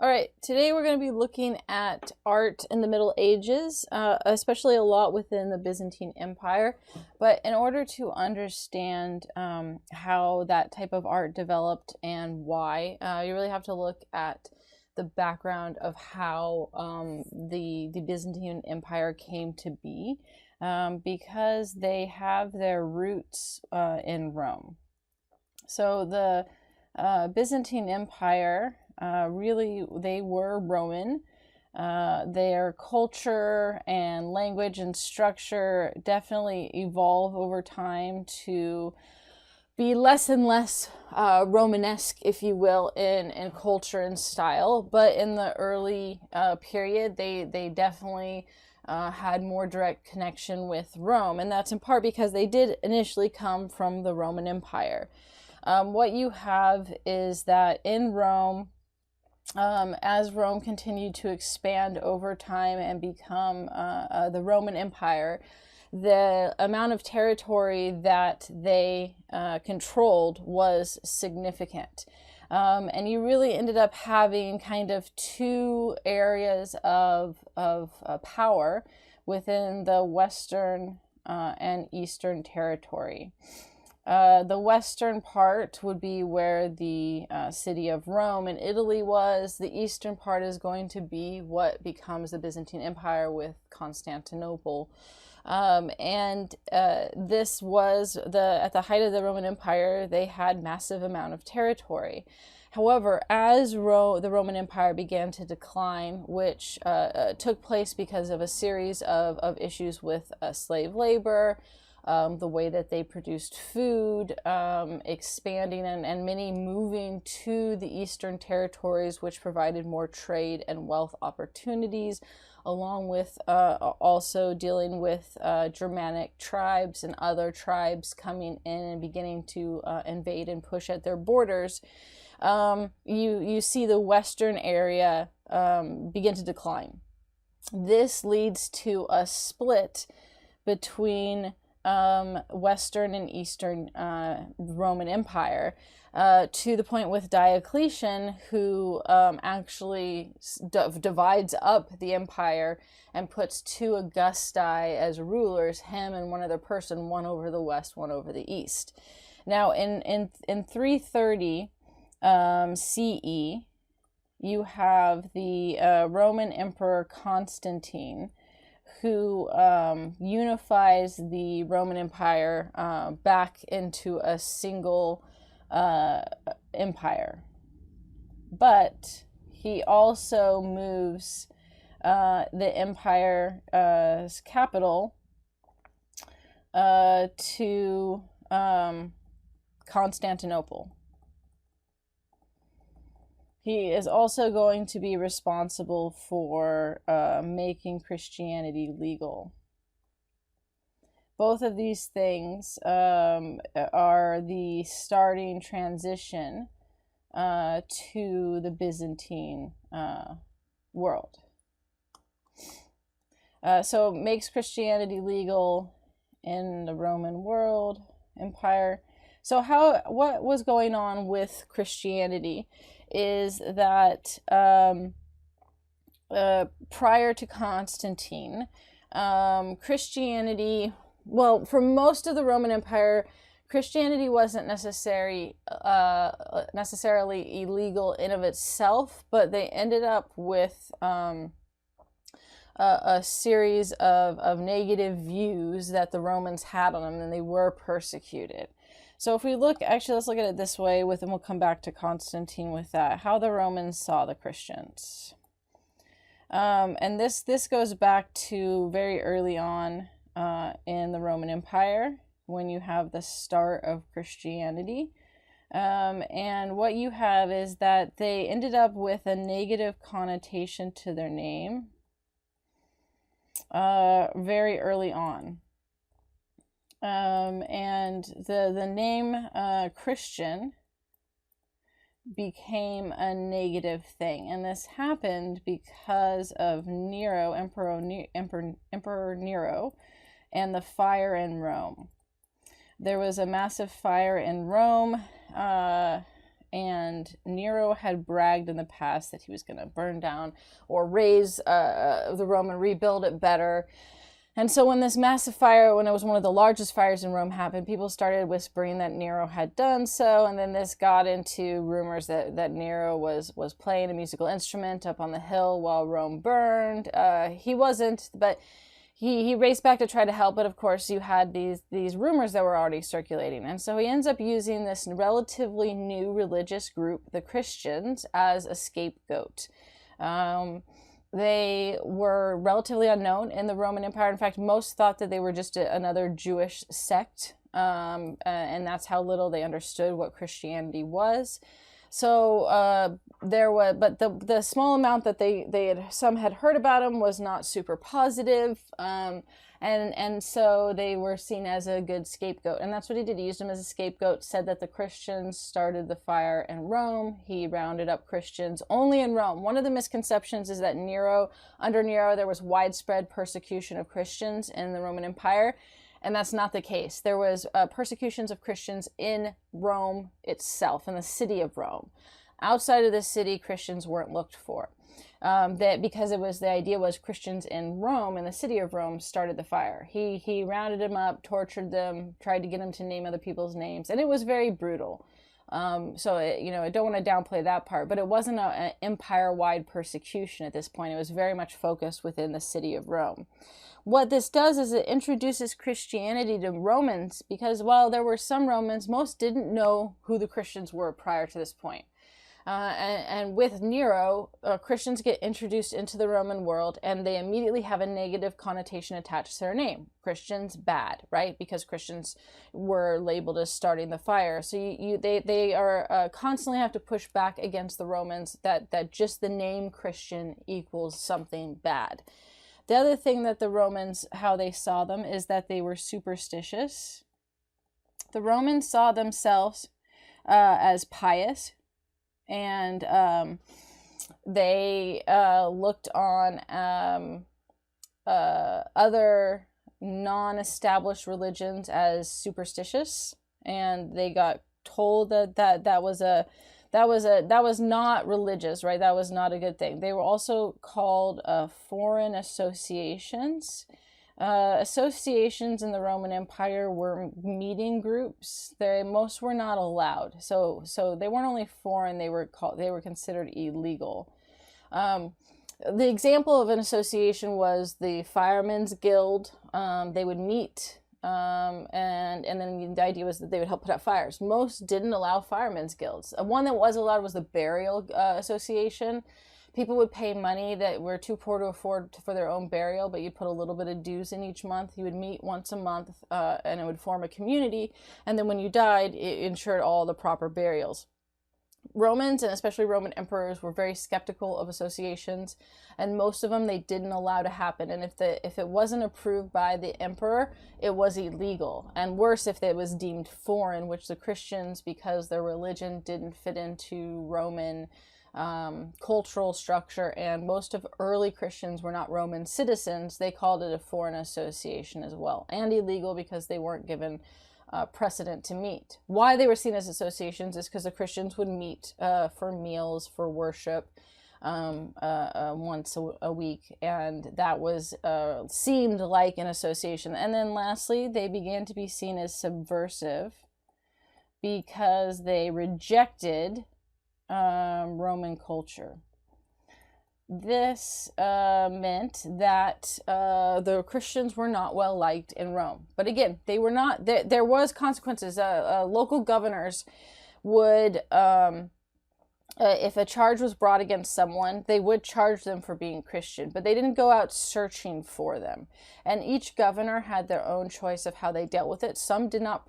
All right, today we're going to be looking at art in the Middle Ages, especially a lot within the Byzantine Empire. But in order to understand how that type of art developed and why, you really have to look at the background of how the Byzantine Empire came to be, because they have their roots in Rome. So the Byzantine Empire, really, they were Roman. Their culture and language and structure definitely evolve over time to be less and less Romanesque, if you will, in culture and style. But in the early period, they definitely had more direct connection with Rome. And that's in part because they did initially come from the Roman Empire. What you have is that in Rome, as Rome continued to expand over time and become the Roman Empire, the amount of territory that they controlled was significant. And you really ended up having kind of two areas of power within the Western and Eastern territory. The western part would be where the city of Rome in Italy was. The eastern part is going to be what becomes the Byzantine Empire with Constantinople. This was at the height of the Roman Empire, they had massive amount of territory. However, as the Roman Empire began to decline, which took place because of a series of issues with slave labor, the way that they produced food, expanding and many moving to the eastern territories, which provided more trade and wealth opportunities, along with also dealing with Germanic tribes and other tribes coming in and beginning to invade and push at their borders. You see the western area begin to decline. This leads to a split between Western and Eastern Roman Empire, to the point with Diocletian, who actually divides up the empire and puts two Augusti as rulers, him and one other person, one over the west, one over the east. Now, in 330 CE, you have the Roman Emperor Constantine, who unifies the Roman Empire back into a single empire. But he also moves the empire's capital to Constantinople. He is also going to be responsible for making Christianity legal. Both of these things are the starting transition to the Byzantine world. So it makes Christianity legal in the Roman world empire. So what was going on with Christianity is that prior to Constantine, Christianity, well, for most of the Roman Empire, Christianity wasn't necessarily illegal in of itself, but they ended up with a series of negative views that the Romans had on them, and they were persecuted. So if we look, actually, let's look at it this way, and we'll come back to Constantine with that, how the Romans saw the Christians. And this goes back to very early on in the Roman Empire, when you have the start of Christianity. And what you have is that they ended up with a negative connotation to their name very early on. And the name Christian became a negative thing, and this happened because of Nero, Emperor Nero, and the fire in Rome. There was a massive fire in Rome, and Nero had bragged in the past that he was going to burn down or raise the Rome and rebuild it better. And so when this massive fire, when it was one of the largest fires in Rome happened, people started whispering that Nero had done so. And then this got into rumors that Nero was playing a musical instrument up on the hill while Rome burned. He wasn't, but he raced back to try to help. But of course, you had these rumors that were already circulating. And so he ends up using this relatively new religious group, the Christians, as a scapegoat. They were relatively unknown in the Roman Empire. In fact, most thought that they were just another Jewish sect, and that's how little they understood what Christianity was. So there was, but the small amount that some had heard about them was not super positive, and so they were seen as a good scapegoat, and that's what he did. He used them as a scapegoat. Said that the Christians started the fire in Rome. He rounded up Christians only in Rome. One of the misconceptions is that under Nero, there was widespread persecution of Christians in the Roman Empire. And that's not the case. There was persecutions of Christians in Rome itself, in the city of Rome. Outside of the city, Christians weren't looked for. Because the idea was Christians in Rome, in the city of Rome, started the fire. He rounded them up, tortured them, tried to get them to name other people's names, and it was very brutal. So I don't want to downplay that part, but it wasn't an empire-wide persecution at this point. It was very much focused within the city of Rome. What this does is it introduces Christianity to Romans, because while there were some Romans, most didn't know who the Christians were prior to this point. And with Nero, Christians get introduced into the Roman world, and they immediately have a negative connotation attached to their name. Christians, bad, right? Because Christians were labeled as starting the fire. So they are constantly have to push back against the Romans that just the name Christian equals something bad. The other thing that the Romans, how they saw them, is that they were superstitious. The Romans saw themselves as pious, and they looked on other non-established religions as superstitious, and they got told that was not religious, right? That was not a good thing. They were also called foreign associations. Associations in the Roman Empire were meeting groups. Most were not allowed. So they weren't only foreign; they were considered illegal. The example of an association was the Firemen's Guild. They would meet. And then the idea was that they would help put out fires. Most didn't allow firemen's guilds. One that was allowed was the Burial Association. People would pay money that were too poor to afford for their own burial, but you'd put a little bit of dues in each month. You would meet once a month, and it would form a community. And then when you died, it ensured all the proper burials. Romans, and especially Roman emperors, were very skeptical of associations, and most of them they didn't allow to happen. And if it wasn't approved by the emperor, it was illegal. And worse, if it was deemed foreign, which the Christians, because their religion didn't fit into Roman cultural structure, and most of early Christians were not Roman citizens, they called it a foreign association as well, and illegal because they weren't given precedent to meet. Why they were seen as associations is because the Christians would meet for meals, for worship, once a week, and that was seemed like an association. And then lastly, they began to be seen as subversive because they rejected Roman culture. This meant that the Christians were not well liked in Rome. But again, they were not. There was consequences. Local governors would, if a charge was brought against someone, they would charge them for being Christian, but they didn't go out searching for them. And each governor had their own choice of how they dealt with it. Some did not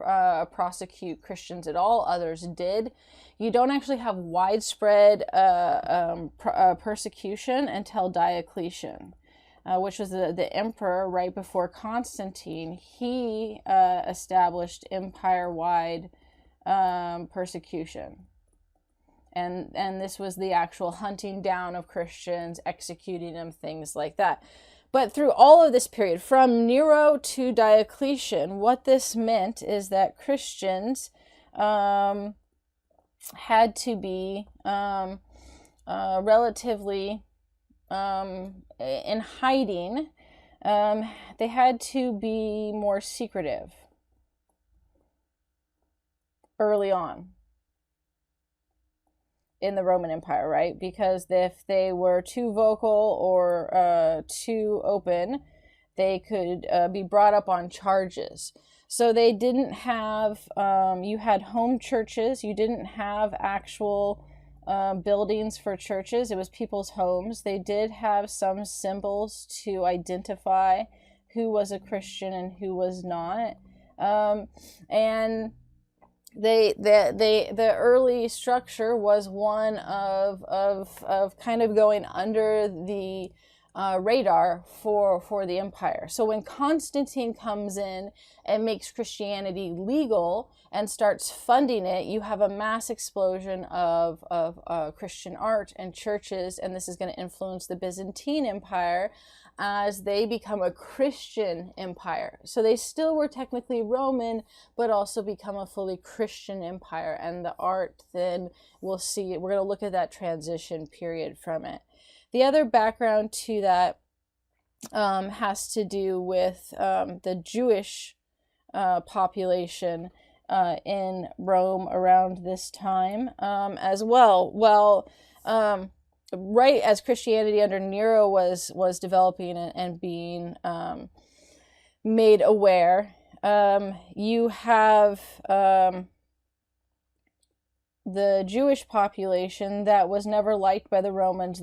prosecute Christians at all. Others did. You don't actually have widespread persecution until Diocletian, which was the emperor right before Constantine. He established empire-wide persecution. And this was the actual hunting down of Christians, executing them, things like that. But through all of this period, from Nero to Diocletian, what this meant is that Christians had to be relatively in hiding. They had to be more secretive early on in the Roman Empire, right? Because if they were too vocal or too open, they could be brought up on charges. So they didn't have, you had home churches, you didn't have actual buildings for churches, it was people's homes. They did have some symbols to identify who was a Christian and who was not. And the early structure was one of kind of going under the radar for the empire. So when Constantine comes in and makes Christianity legal and starts funding it, you have a mass explosion of Christian art and churches, and this is going to influence the Byzantine Empire as they become a Christian empire. So they still were technically Roman, but also become a fully Christian empire. And the art, then we'll see, we're going to look at that transition period from it. The other background to that has to do with the Jewish population in Rome around this time as well. Well, right as Christianity under Nero was developing and being made aware, you have the Jewish population that was never liked by the Romans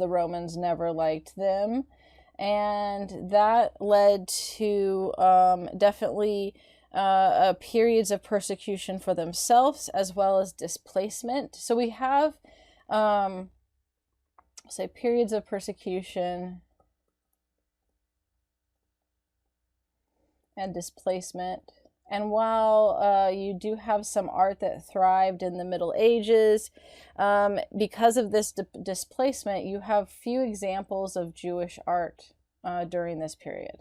never liked them, and that led to definitely periods of persecution for themselves as well as displacement. So we have say periods of persecution and displacement. And while you do have some art that thrived in the Middle Ages, because of this displacement, you have few examples of Jewish art during this period.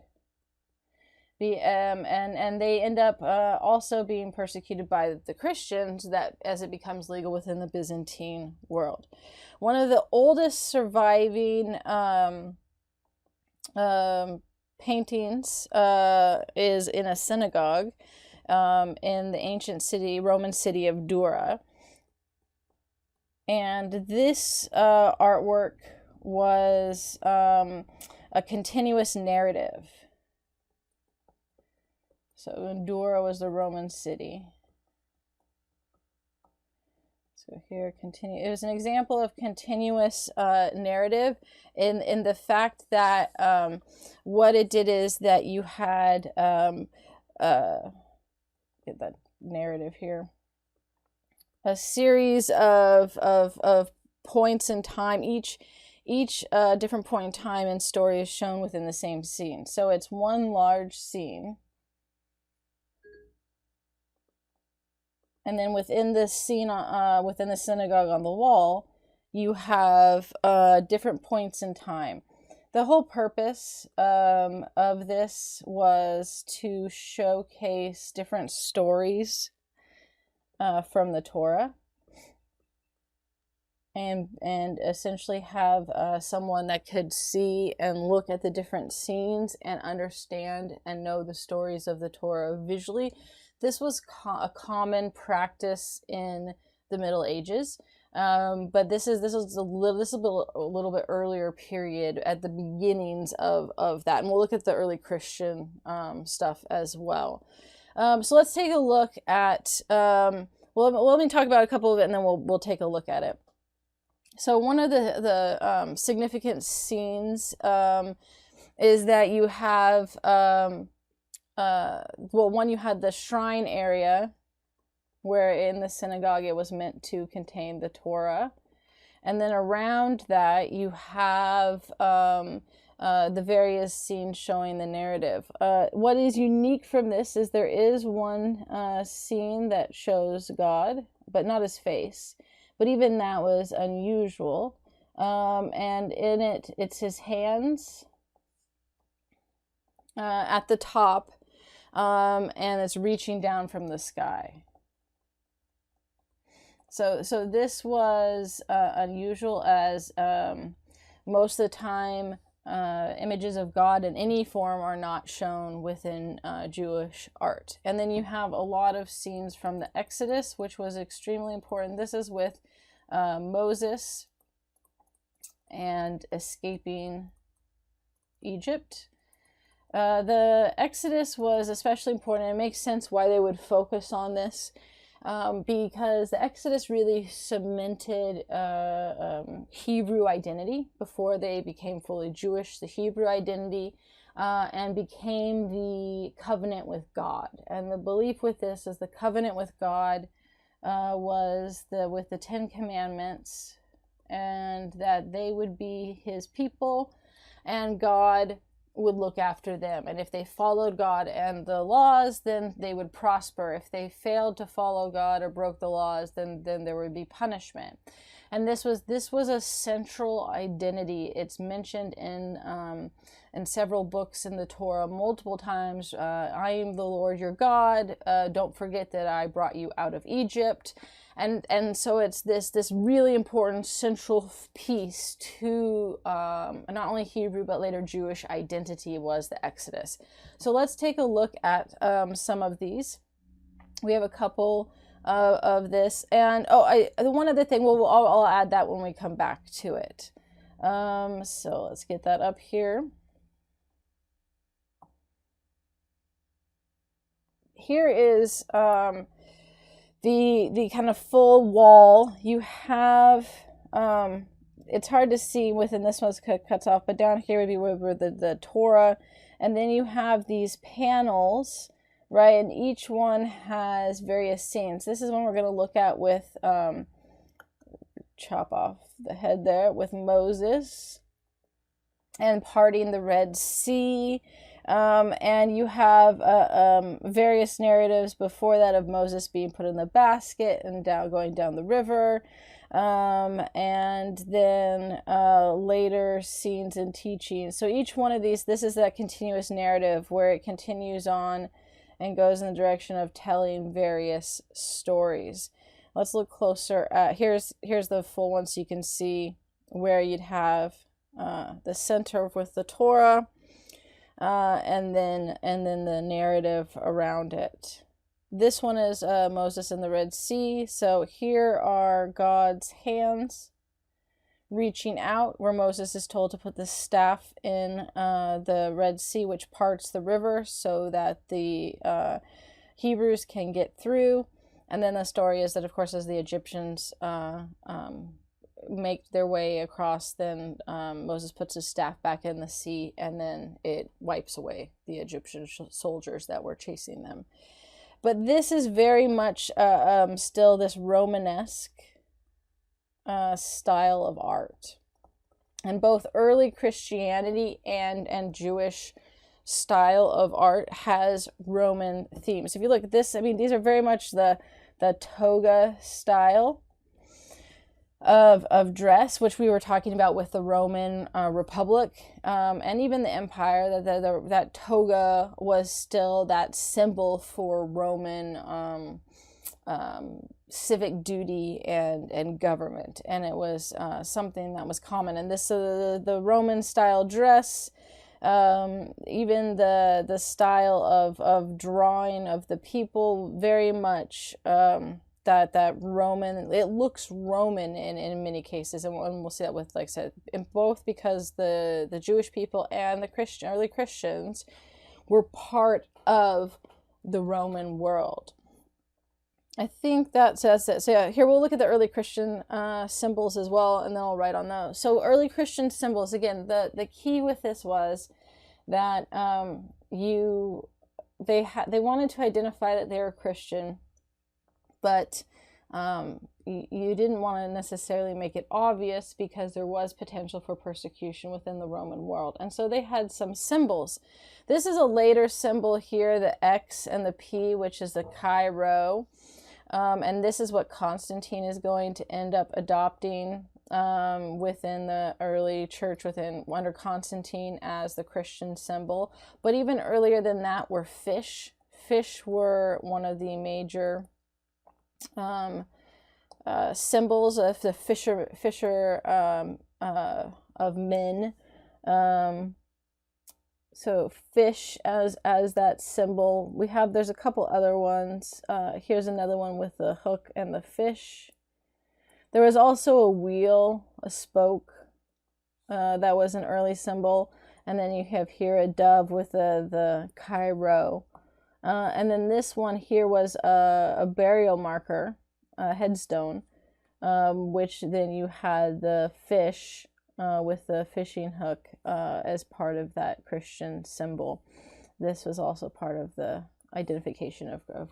And they end up also being persecuted by the Christians that as it becomes legal within the Byzantine world. One of the oldest surviving paintings is in a synagogue in the ancient Roman city of Dura. And this artwork was a continuous narrative. So Dura was the Roman city. So here, it was an example of continuous narrative in the fact that what it did is that you had, get that narrative here, a series of points in time. Each different point in time and story is shown within the same scene. So it's one large scene. And then within this scene, within the synagogue on the wall, you have different points in time. The whole purpose of this was to showcase different stories from the Torah, and essentially have someone that could see and look at the different scenes and understand and know the stories of the Torah visually. This was a common practice in the Middle Ages, but this is a little bit earlier period at the beginnings of that, and we'll look at the early Christian stuff as well. So let's take a look at. Well, let me talk about a couple of it, and then we'll take a look at it. So one of the significant scenes is that you have. Well, one, you had the shrine area where in the synagogue it was meant to contain the Torah. And then around that you have the various scenes showing the narrative. What is unique from this is there is one scene that shows God, but not his face. But even that was unusual. And in it, it's his hands at the top. And it's reaching down from the sky. So this was unusual, as most of the time images of God in any form are not shown within Jewish art. And then you have a lot of scenes from the Exodus, which was extremely important. This is with Moses and escaping Egypt. The Exodus was especially important. It makes sense why they would focus on this, because the Exodus really cemented Hebrew identity before they became fully Jewish, the Hebrew identity, and became the covenant with God. And the belief with this is the covenant with God was with the 10 Commandments, and that they would be his people, and God would look after them. And if they followed God and the laws, then they would prosper. If they failed to follow God or broke the laws, then there would be punishment. And this was a central identity. It's mentioned in several books in the Torah multiple times. I am the Lord your God. Don't forget that I brought you out of Egypt. And so it's this really important central piece to not only Hebrew but later Jewish identity was the Exodus. So let's take a look at some of these. We have a couple of this, and one other thing. Well, I'll add that when we come back to it. So let's get that up here. Here is the kind of full wall. You have it's hard to see within this one's cuts off, but down here would be where the Torah, and then you have these panels, right? And each one has various scenes. This is one we're going to look at with chop off the head there, with Moses and parting the Red Sea. And you have various narratives before that of Moses being put in the basket and going down the river. And then later scenes and teachings. So each one of these, this is that continuous narrative where it continues on and goes in the direction of telling various stories. Let's look closer at, here's the full one so you can see where you'd have the center with the Torah, and then the narrative around it. This one is Moses in the Red Sea. So here are God's hands reaching out, where Moses is told to put the staff in the Red Sea, which parts the river so that the Hebrews can get through. And then the story is that, of course, as the Egyptians make their way across, then Moses puts his staff back in the sea, and then it wipes away the Egyptian soldiers that were chasing them. But this is very much still this Romanesque style of art. And both early Christianity and Jewish style of art has Roman themes. If you look at this, I mean, these are very much the toga style of dress, which we were talking about with the Roman Republic, and even the Empire. That toga was still that symbol for Roman civic duty and government, and it was something that was common. And this the Roman style dress, even the style of drawing of the people, very much that Roman, it looks Roman in many cases, and we'll see that with, like I said, in both because the Jewish people and the early Christians were part of the Roman world. I think that says it. So yeah, here we'll look at the early Christian symbols as well, and then I'll write on those. So early Christian symbols, again, the key with this was that they wanted to identify that they were Christian, but you didn't want to necessarily make it obvious because there was potential for persecution within the Roman world. And so they had some symbols. This is a later symbol here, the X and the P, which is the Chi Rho. And this is what Constantine is going to end up adopting within the early church under Constantine as the Christian symbol. But even earlier than that were fish. Fish were one of the major symbols of the fisher of men. So fish as that symbol. There's a couple other ones. Here's another one with the hook and the fish. There was also a wheel, a spoke, that was an early symbol. And then you have here a dove with the Cairo. And then this one here was a burial marker, a headstone, which then you had the fish with the fishing hook as part of that Christian symbol. This was also part of the identification of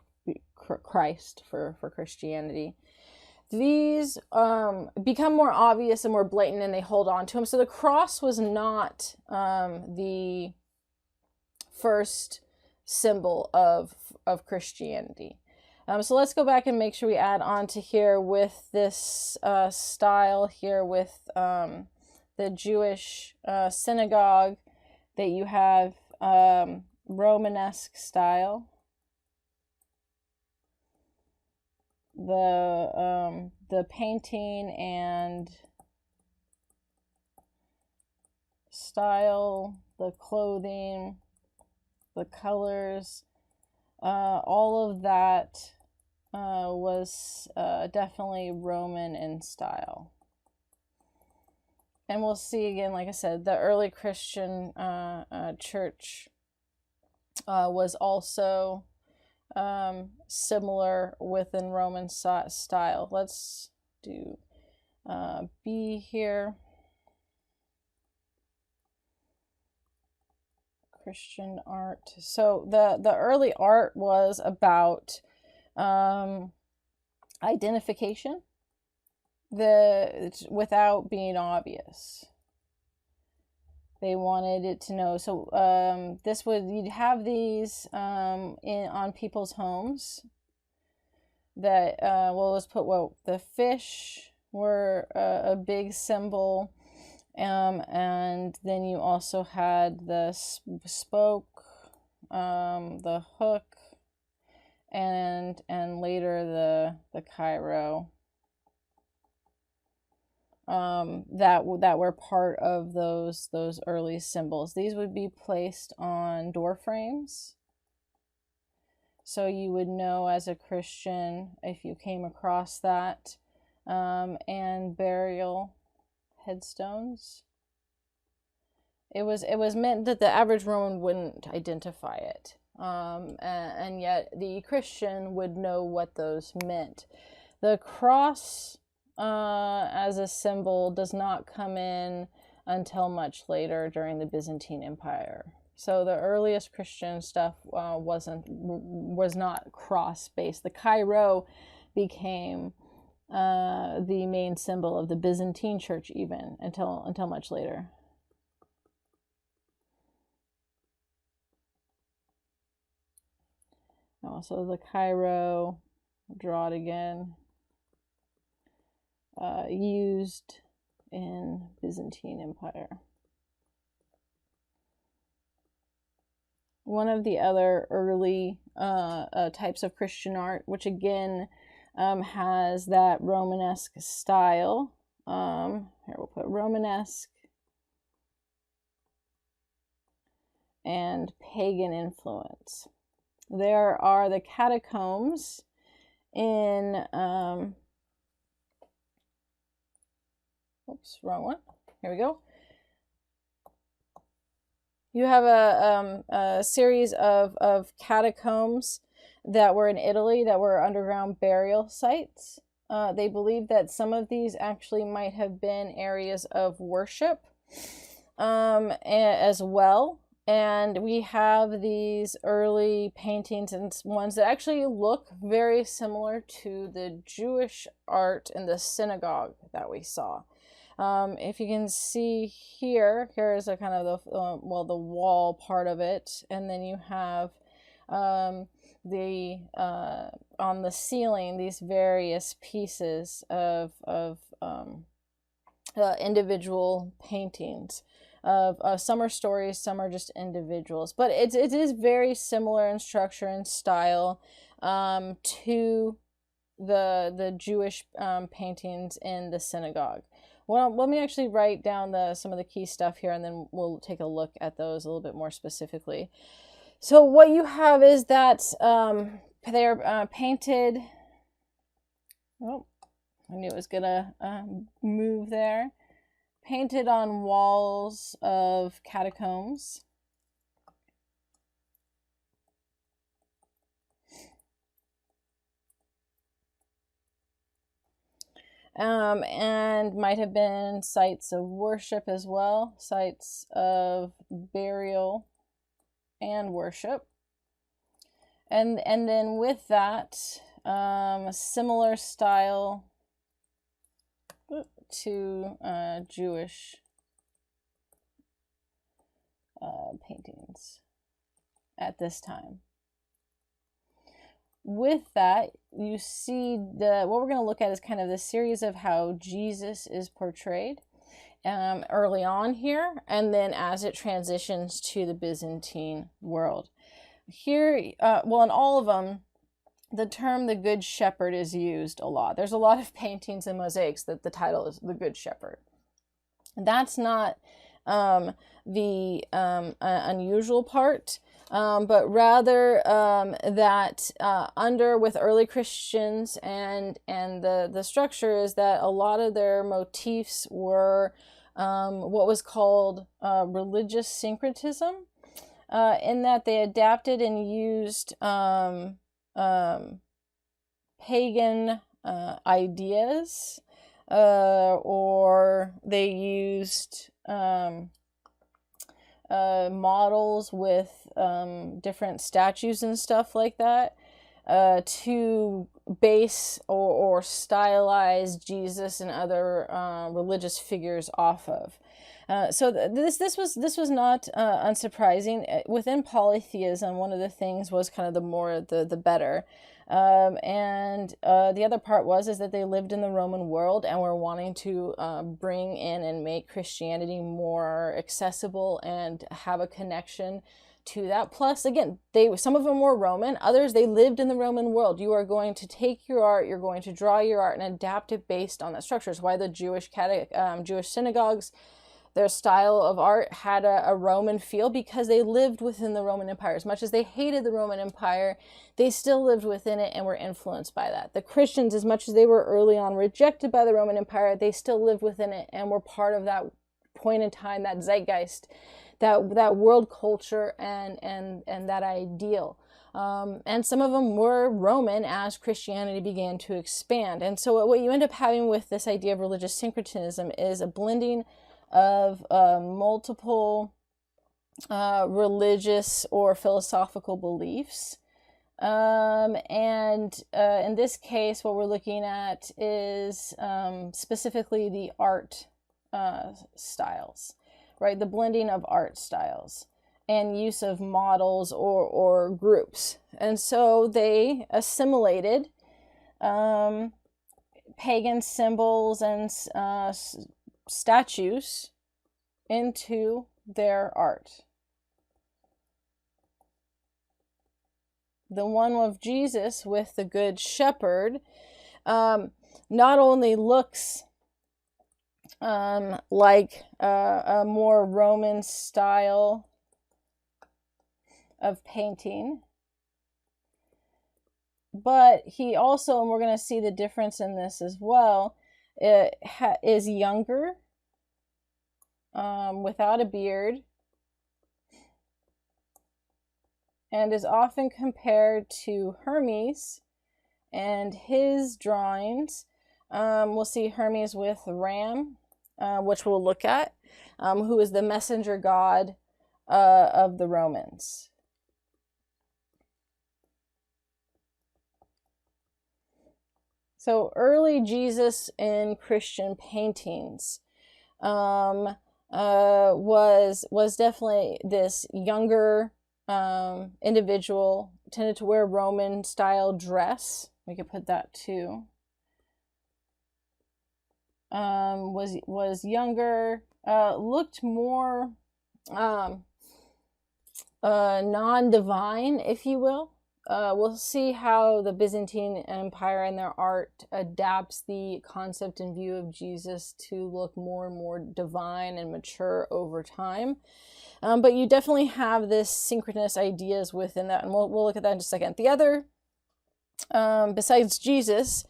Christ for Christianity. These become more obvious and more blatant, and they hold on to them. So the cross was not the first symbol of Christianity. So let's go back and make sure we add on to here with this style here with the Jewish synagogue, that you have Romanesque style. The painting and style, the clothing, the colors, all of that was definitely Roman in style. And we'll see again, like I said, the early Christian church was also similar within Roman style. Let's do B here. Christian art. So the early art was about identification, without being obvious. They wanted it to know. So you'd have these on people's homes. That let's put the fish were a big symbol, and then you also had the spoke, the hook, and later the Cairo. That were part of those early symbols. These would be placed on door frames, so you would know as a Christian if you came across that, and burial headstones. It was meant that the average Roman wouldn't identify it, and yet the Christian would know what those meant. The cross as a symbol does not come in until much later during the Byzantine Empire. So the earliest Christian stuff was not cross based. The Cairo became the main symbol of the Byzantine Church even until much later. Also the Cairo, draw it again. Used in Byzantine Empire. One of the other early types of Christian art, which again has that Romanesque style. Here we'll put Romanesque and pagan influence. There are the catacombs in oops, wrong one. Here we go. You have a series of catacombs that were in Italy that were underground burial sites. They believe that some of these actually might have been areas of worship as well. And we have these early paintings and ones that actually look very similar to the Jewish art in the synagogue that we saw. If you can see here is a kind of the wall part of it, and then you have on the ceiling these various pieces of individual paintings. Some are stories, some are just individuals, but it is very similar in structure and style to the Jewish paintings in the synagogue. Well, let me actually write down some of the key stuff here, and then we'll take a look at those a little bit more specifically. So what you have is that they're painted. Oh, I knew it was gonna move there. Painted on walls of catacombs. And might have been sites of worship as well, sites of burial and worship. And then with that, a similar style to Jewish paintings at this time. With that, you see what we're going to look at is kind of the series of how Jesus is portrayed early on here, and then as it transitions to the Byzantine world. Here, well, in all of them, the term the Good Shepherd is used a lot. There's a lot of paintings and mosaics that the title is the Good Shepherd. That's not the unusual part. But rather that with early Christians and the structure is that a lot of their motifs were what was called religious syncretism, in that they adapted and used pagan ideas, or they used models with different statues and stuff like that to base or stylize Jesus and other religious figures off of. So this was not unsurprising. Within polytheism, one of the things was kind of the more the better. And the other part is that they lived in the Roman world and were wanting to bring in and make Christianity more accessible and have a connection to that. Plus, again, some of them were Roman, others they lived in the Roman world. You are going to take your art, you're going to draw your art and adapt it based on that structure. It's why the Jewish synagogues, their style of art had a Roman feel, because they lived within the Roman Empire. As much as they hated the Roman Empire, they still lived within it and were influenced by that. The Christians, as much as they were early on rejected by the Roman Empire, they still lived within it and were part of that point in time, that zeitgeist, that world culture and that ideal. And some of them were Roman as Christianity began to expand. And so what you end up having with this idea of religious syncretism is a blending of multiple religious or philosophical beliefs. And in this case, what we're looking at is specifically the art styles, right? The blending of art styles and use of models or groups. And so they assimilated pagan symbols and statues into their art. The one of Jesus with the Good Shepherd not only looks like a more Roman style of painting, but he also, and we're going to see the difference in this as well, is younger, without a beard, and is often compared to Hermes and his drawings. We'll see Hermes with ram, which we'll look at, who is the messenger god of the Romans. So early Jesus in Christian paintings was definitely this younger individual, tended to wear Roman style dress. We could put that too. Was younger, looked more non-divine, if you will. we'll see how the Byzantine Empire and their art adapts the concept and view of Jesus to look more and more divine and mature over time. But you definitely have this synchronous ideas within that, and we'll look at that in just a second. The other, besides Jesus,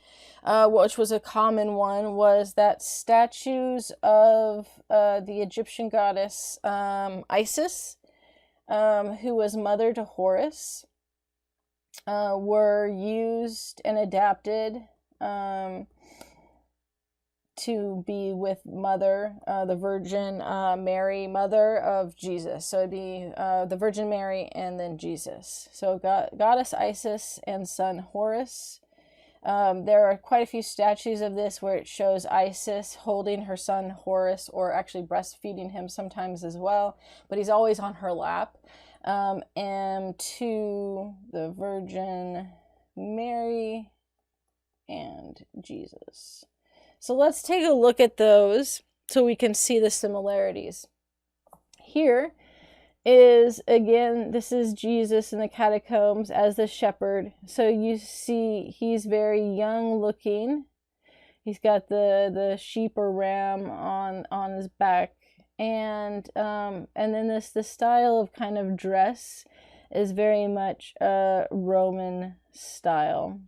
which was a common one, was that statues of the Egyptian goddess Isis, who was mother to Horus, were used and adapted to be with mother, the Virgin Mary, mother of Jesus. So it'd be the Virgin Mary and then Jesus. So goddess Isis and son Horus. There are quite a few statues of this where it shows Isis holding her son Horus, or actually breastfeeding him sometimes as well, but he's always on her lap. And to the Virgin Mary and Jesus. So let's take a look at those so we can see the similarities. Here is, again, this is Jesus in the catacombs as the shepherd. So you see he's very young looking. He's got the sheep or ram on his back. And then the style of kind of dress is very much Roman style.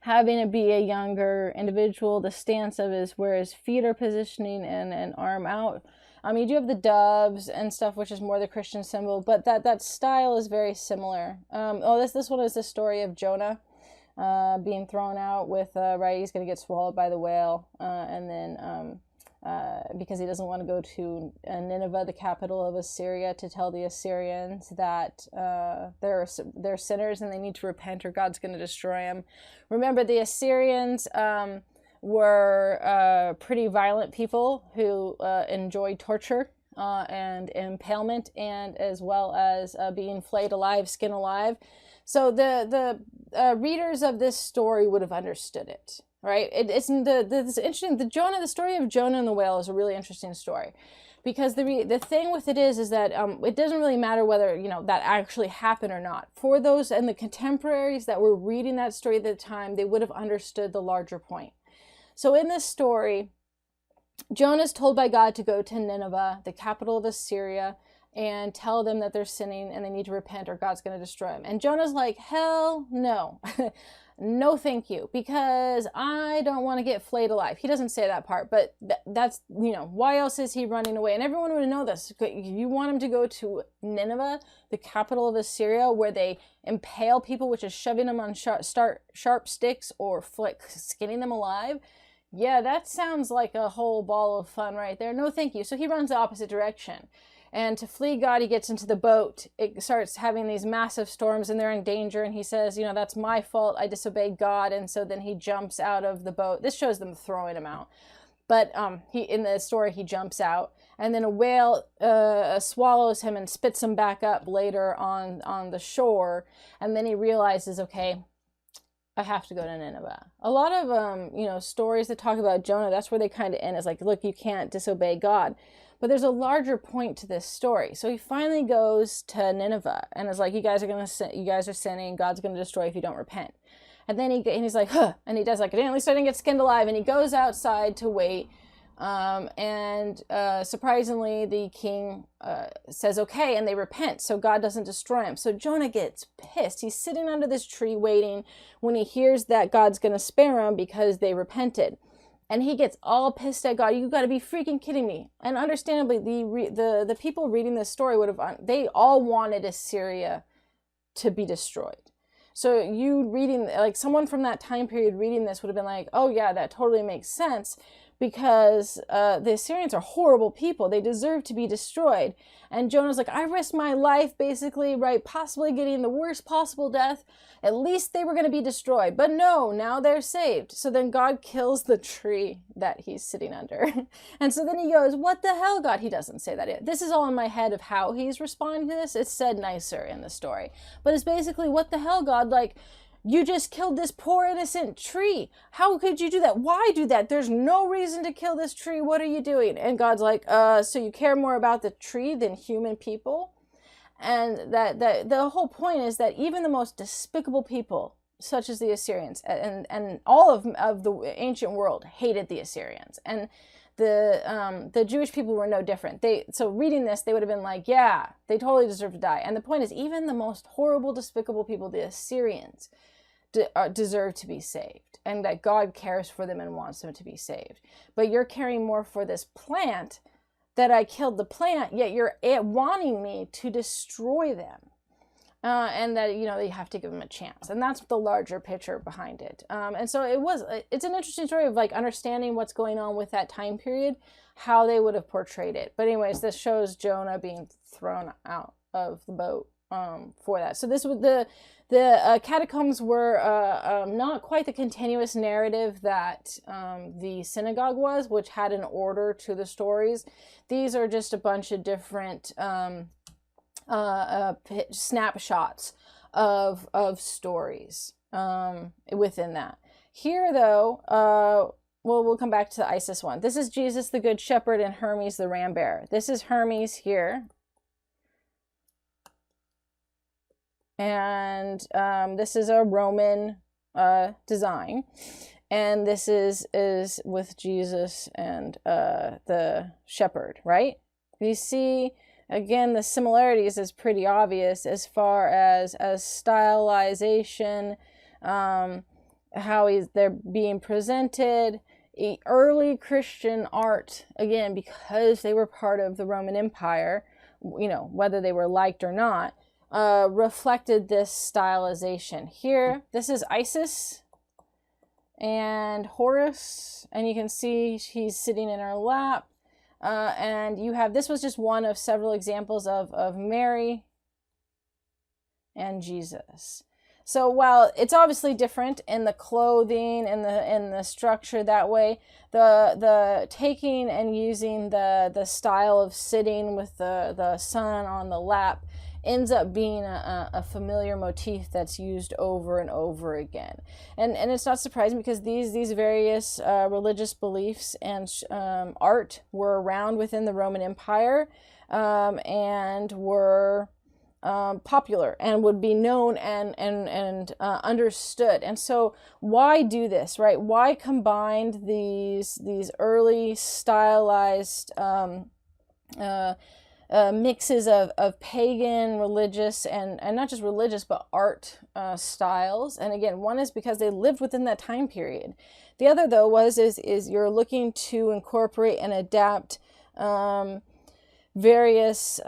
Having it be a younger individual, the stance of is where his feet are positioning and an arm out. You do have the doves and stuff, which is more the Christian symbol, but that style is very similar. This one is the story of Jonah being thrown out with, right, he's going to get swallowed by the whale, and then because he doesn't want to go to Nineveh, the capital of Assyria, to tell the Assyrians that they're sinners and they need to repent or God's going to destroy them. Remember, the Assyrians were pretty violent people who enjoyed torture and impalement, and as well as being flayed alive, skin alive. So the readers of this story would have understood it. Right? It's interesting. The story of Jonah and the whale is a really interesting story, because the thing with it is that it doesn't really matter whether that actually happened or not. For those and the contemporaries that were reading that story at the time, they would have understood the larger point. So in this story, Jonah is told by God to go to Nineveh, the capital of Assyria, and tell them that they're sinning and they need to repent or God's going to destroy them. And Jonah's like, hell no. No, thank you, because I don't want to get flayed alive. He doesn't say that part, but that's, why else is he running away? And everyone would know this. You want him to go to Nineveh, the capital of Assyria, where they impale people, which is shoving them on sharp sticks or skinning them alive. Yeah, that sounds like a whole ball of fun right there. No, thank you. So he runs the opposite direction. And to flee God, he gets into the boat. It starts having these massive storms and they're in danger. And he says, that's my fault. I disobeyed God. And so then he jumps out of the boat. This shows them throwing him out. But in the story, he jumps out. And then a whale swallows him and spits him back up later on the shore. And then he realizes, okay, I have to go to Nineveh. A lot of, stories that talk about Jonah, that's where they kind of end. It's like, look, you can't disobey God. But there's a larger point to this story. So he finally goes to Nineveh and is like, you guys are sinning. God's going to destroy if you don't repent. And then he's like, huh. And he does like, at least I didn't get skinned alive. And he goes outside to wait. Surprisingly, the king says, okay, and they repent. So God doesn't destroy him. So Jonah gets pissed. He's sitting under this tree waiting when he hears that God's going to spare him because they repented. And he gets all pissed at God. You got to be freaking kidding me. And understandably, the people reading this story they all wanted Assyria to be destroyed. So you reading, like someone from that time period reading this would have been like, oh yeah, that totally makes sense, because the Assyrians are horrible people. They deserve to be destroyed. And Jonah's like, I risked my life basically, right? Possibly getting the worst possible death. At least they were going to be destroyed. But no, now they're saved. So then God kills the tree that he's sitting under. And so then he goes, what the hell, God? He doesn't say that. This is all in my head of how he's responding to this. It's said nicer in the story. But it's basically, what the hell, God? Like, you just killed this poor innocent tree. How could you do that? Why do that? There's no reason to kill this tree. What are you doing? And God's like, so you care more about the tree than human people? And that the whole point is that even the most despicable people, such as the Assyrians, and all of the ancient world hated the Assyrians, and the Jewish people were no different. So reading this, they would have been like, yeah, they totally deserve to die. And the point is, even the most horrible, despicable people, the Assyrians, deserve to be saved, and that God cares for them and wants them to be saved. But you're caring more for this plant, that I killed the plant, yet you're wanting me to destroy them. And that, you have to give them a chance. And that's the larger picture behind it. And so it's an interesting story of like understanding what's going on with that time period, how they would have portrayed it. But anyways, this shows Jonah being thrown out of the boat for that. So this was the catacombs were not quite the continuous narrative that the synagogue was, which had an order to the stories. These are just a bunch of different snapshots of stories within that. Here, though, we'll come back to the Isis one. This is Jesus the Good Shepherd and Hermes the Ram Bearer. This is Hermes here. And this is a Roman design. And this is with Jesus and the shepherd, right? You see, again, the similarities is pretty obvious as far as stylization, how they're being presented. Early Christian art, again, because they were part of the Roman Empire, whether they were liked or not, reflected this stylization. Here, this is Isis and Horus, and you can see he's sitting in her lap. And you have, this was just one of several examples of Mary and Jesus. So while it's obviously different in the clothing and the structure that way, the taking and using the style of sitting with the sun on the lap ends up being a familiar motif that's used over and over again. And it's not surprising, because these various religious beliefs and art were around within the Roman Empire, and were popular and would be known and understood. And so why do this, right? Why combine these early stylized mixes of pagan, religious, and not just religious, but art styles? And again, one is because they lived within that time period. The other, though, is you're looking to incorporate and adapt various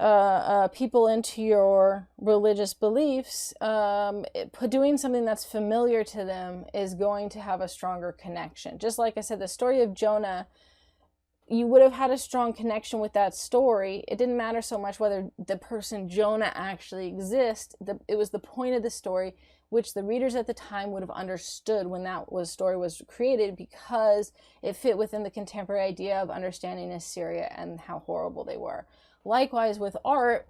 people into your religious beliefs. Doing something that's familiar to them is going to have a stronger connection. Just like I said, the story of Jonah, you would have had a strong connection with that story. It didn't matter so much whether the person Jonah actually exists. It was the point of the story, which the readers at the time would have understood when that story was created, because it fit within the contemporary idea of understanding Assyria and how horrible they were. Likewise, with art,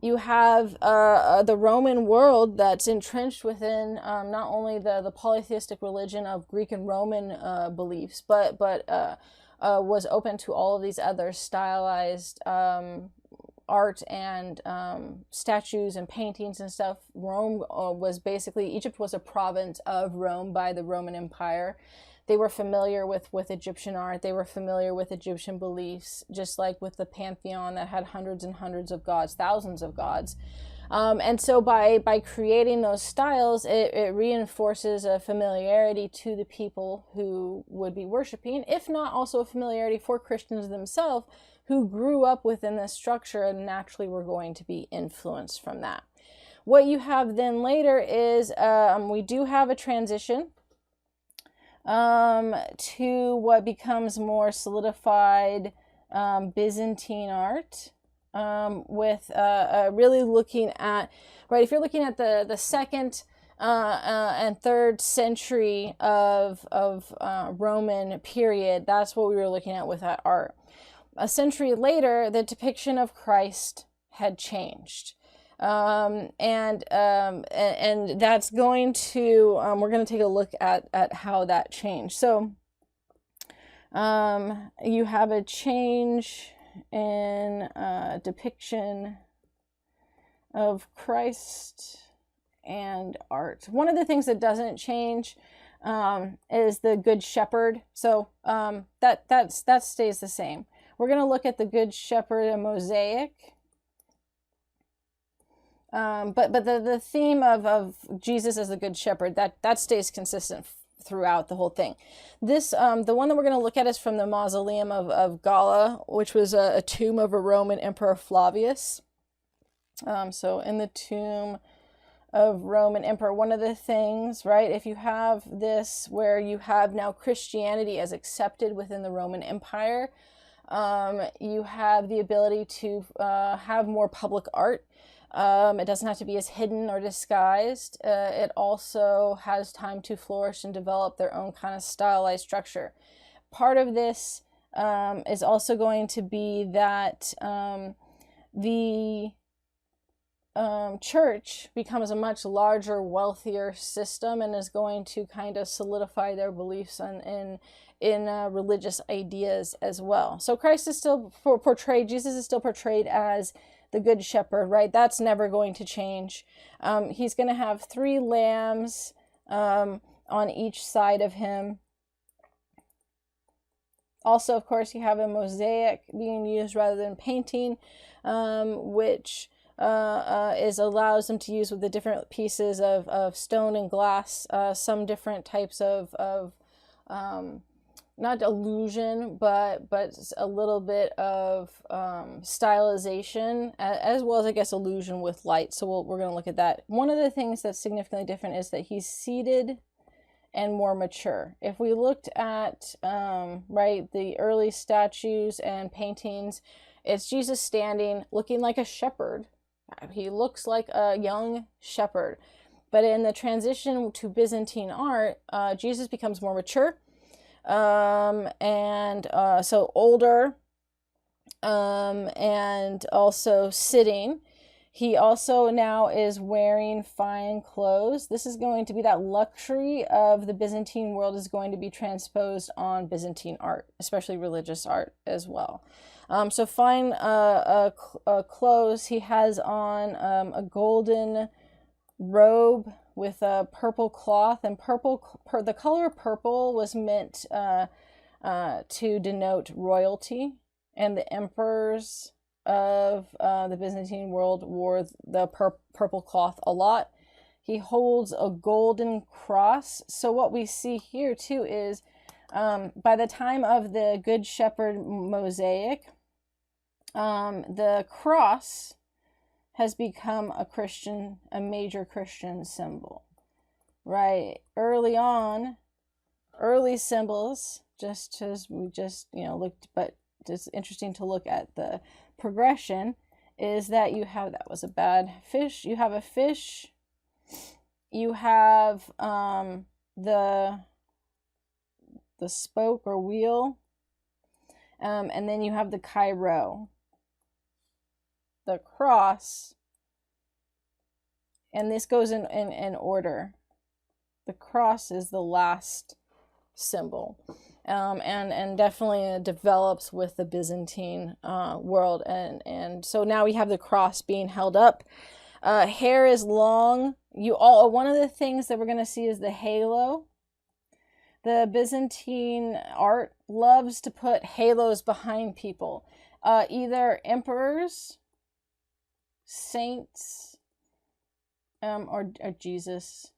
you have the Roman world that's entrenched within not only the polytheistic religion of Greek and Roman beliefs, but was open to all of these other stylized art and statues and paintings and stuff. Rome was basically, Egypt was a province of Rome by the Roman Empire. They were familiar with Egyptian art. They were familiar with Egyptian beliefs, just like with the pantheon that had hundreds and hundreds of gods, thousands of gods. And so by creating those styles, it reinforces a familiarity to the people who would be worshiping, if not also a familiarity for Christians themselves, who grew up within this structure and naturally were going to be influenced from that. What you have then later is, we do have a transition to what becomes more solidified Byzantine art. With really looking at, right, if you're looking at the second and third century of Roman period, that's what we were looking at with that art. A century later, the depiction of Christ had changed. And that's going to, we're going to take a look at how that changed. So you have a change in depiction of Christ and art. One of the things that doesn't change is the Good Shepherd. So that stays the same. We're going to look at the Good Shepherd and Mosaic. But the theme of Jesus as the Good Shepherd, that stays consistent throughout the whole thing. This the one that we're going to look at is from the Mausoleum of Galla, which was a tomb of a Roman Emperor Flavius. So in the tomb of Roman Emperor, one of the things, right, if you have this where you have now Christianity as accepted within the Roman Empire, you have the ability to have more public art. It doesn't have to be as hidden or disguised. It also has time to flourish and develop their own kind of stylized structure. Part of this is also going to be that the church becomes a much larger, wealthier system and is going to kind of solidify their beliefs in religious ideas as well. So Christ is still portrayed, Jesus is still portrayed as the Good Shepherd, right? That's never going to change. He's going to have 3 lambs on each side of him. Also, of course, you have a mosaic being used rather than painting, which allows them to use with the different pieces of stone and glass, some different types of not illusion, but a little bit of stylization, as well as, I guess, illusion with light. So we're going to look at that. One of the things that's significantly different is that he's seated and more mature. If we looked at right, the early statues and paintings, it's Jesus standing, looking like a shepherd. He looks like a young shepherd. But in the transition to Byzantine art, Jesus becomes more mature. So older, and also sitting. He also now is wearing fine clothes. This is going to be that luxury of the Byzantine world is going to be transposed on Byzantine art, especially religious art as well. So fine clothes. He has on a golden robe with a purple cloth, and the color purple was meant to denote royalty, and the emperors of the Byzantine world wore the purple cloth a lot. He holds a golden cross. So what we see here too is by the time of the Good Shepherd mosaic, the cross has become a major Christian symbol, right? Early on, early symbols, just as we just, looked, but it's interesting to look at the progression, is that you have, that was a bad fish, you have a fish, you have the spoke or wheel, and then you have the Chi-Rho, the cross, and this goes in order. The cross is the last symbol, and definitely develops with the Byzantine world, and so now we have the cross being held up. Hair is long. One of the things that we're going to see is the halo. The Byzantine art loves to put halos behind people, either emperors, saints, or Jesus.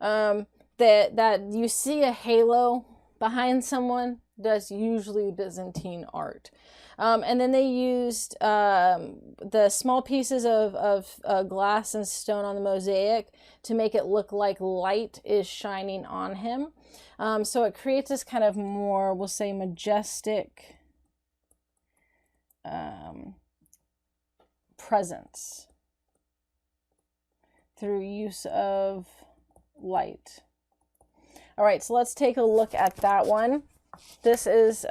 That you see a halo behind someone, that's usually Byzantine art. And then they used the small pieces of glass and stone on the mosaic to make it look like light is shining on him. So it creates this kind of more, we'll say, majestic presence through use of light. All right, so let's take a look at that one. This is,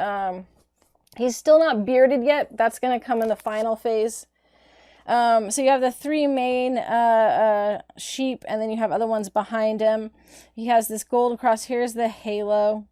he's still not bearded yet. That's going to come in the final phase. So you have the 3 main sheep, and then you have other ones behind him. He has this golden cross. Here's the halo,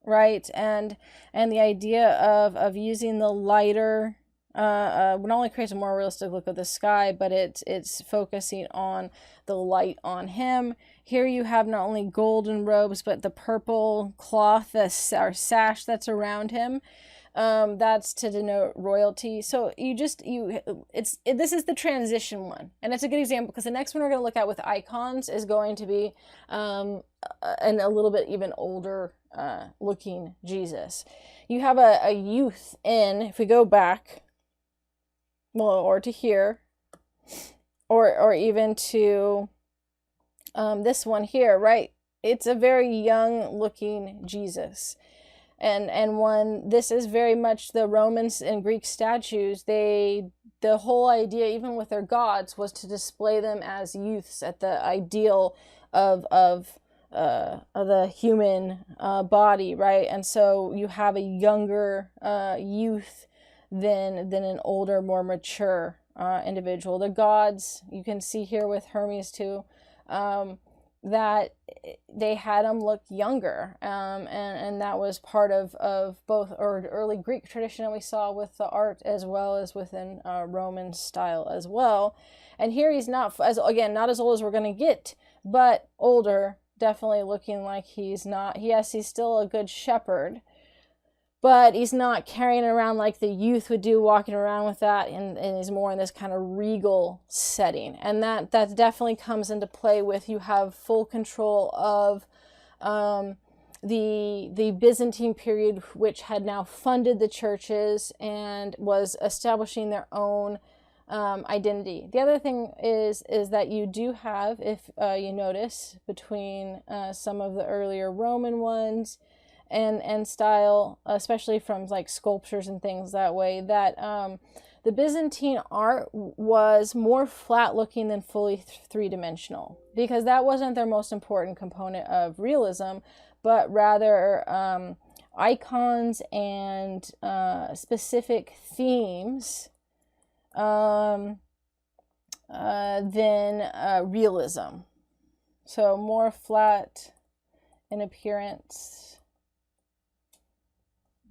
right? And the idea of using the lighter not only creates a more realistic look of the sky, but it's focusing on the light on him. Here you have not only golden robes, but the purple cloth, or sash that's around him. That's to denote royalty. So this is the transition one, and it's a good example because the next one we're going to look at with icons is going to be and a little bit even older looking Jesus. You have a youth in, if we go back, well, or to here, or even to this one here, right? It's a very young looking Jesus. And when this is very much the Romans and Greek statues, the whole idea, even with their gods, was to display them as youths at the ideal of the human body, right? And so you have a younger youth than an older, more mature individual. The gods, you can see here with Hermes too, that they had him look younger, and that was part of both early Greek tradition that we saw with the art, as well as within Roman style as well. And here he's not as old as we're going to get, but older, definitely looking like he's not. Yes, he's still a good shepherd, but he's not carrying it around like the youth would do, walking around with that, and he's more in this kind of regal setting. And that definitely comes into play with, you have full control of the Byzantine period, which had now funded the churches and was establishing their own identity. The other thing is that you do have, if you notice, between some of the earlier Roman ones and style, especially from like sculptures and things that way, that the Byzantine art was more flat looking than fully three-dimensional, because that wasn't their most important component of realism, but rather icons and specific themes than realism. So more flat in appearance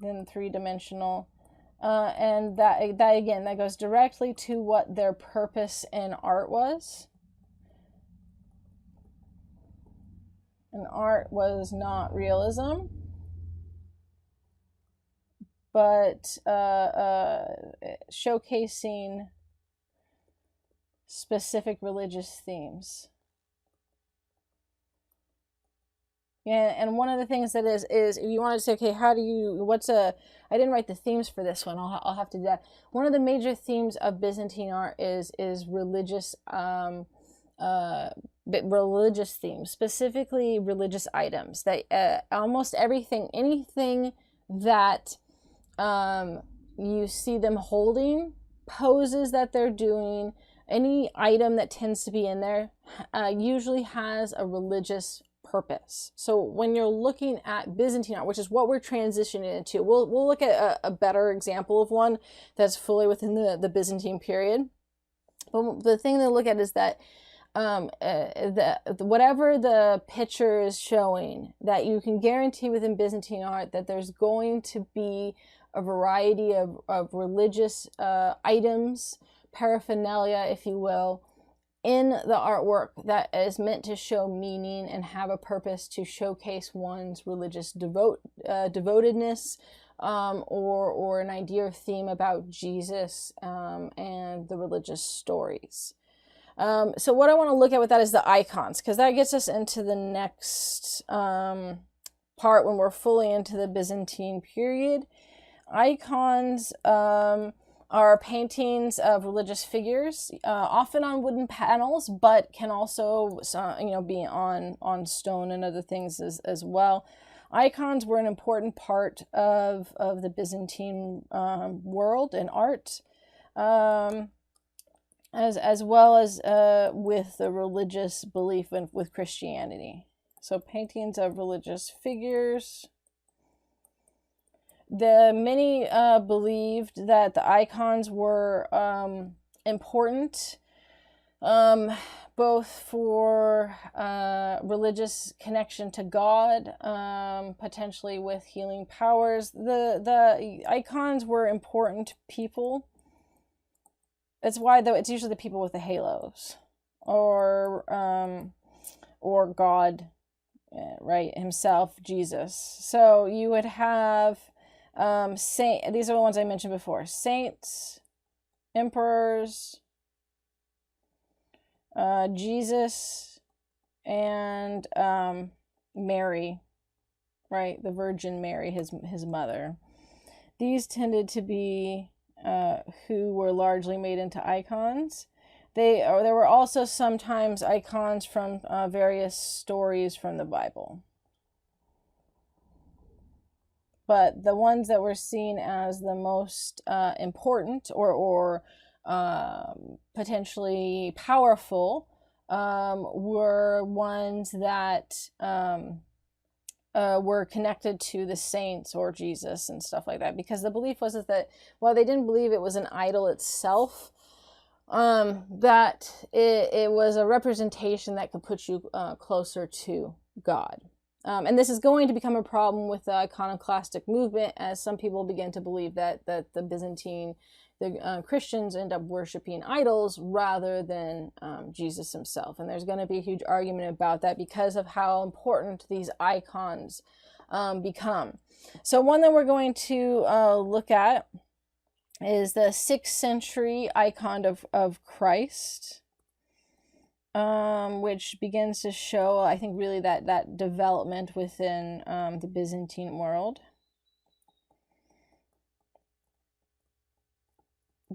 than three-dimensional, and that again, that goes directly to what their purpose in art was. And art was not realism, but showcasing specific religious themes. Yeah, and one of the things that is if you want to say, okay, I didn't write the themes for this one. I'll have to do that. One of the major themes of Byzantine art is religious religious themes, specifically religious items. That almost anything that you see them holding, poses that they're doing, any item that tends to be in there usually has a religious purpose. So when you're looking at Byzantine art, which is what we're transitioning into, we'll look at a better example of one that's fully within the Byzantine period. But the thing to look at is that whatever the picture is showing, that you can guarantee within Byzantine art that there's going to be a variety of religious items, paraphernalia, if you will, in the artwork that is meant to show meaning and have a purpose to showcase one's religious devotedness, or an idea or theme about Jesus and the religious stories. So what I want to look at with that is the icons, because that gets us into the next part when we're fully into the Byzantine period. Icons are paintings of religious figures, often on wooden panels, but can also be on stone and other things as well. Icons were an important part of the Byzantine world and art, as well as with the religious belief with Christianity. So paintings of religious figures. Many believed that the icons were important, both for religious connection to God, potentially with healing powers. The icons were important people It's why, though, it's usually the people with the halos, or God, right, himself, Jesus. So you would have these are the ones I mentioned before: saints, emperors, Jesus, and Mary, right, the Virgin Mary, his mother. These tended to be who were largely made into icons. There were also sometimes icons from various stories from the Bible. But the ones that were seen as the most important or potentially powerful were ones that were connected to the saints or Jesus and stuff like that. Because the belief was that while they didn't believe it was an idol itself, that it was a representation that could put you closer to God. And this is going to become a problem with the iconoclastic movement, as some people begin to believe that the Christians end up worshiping idols rather than Jesus himself. And there's going to be a huge argument about that because of how important these icons become. So one that we're going to look at is the 6th century icon of Christ, which begins to show, I think, really that development within the Byzantine world.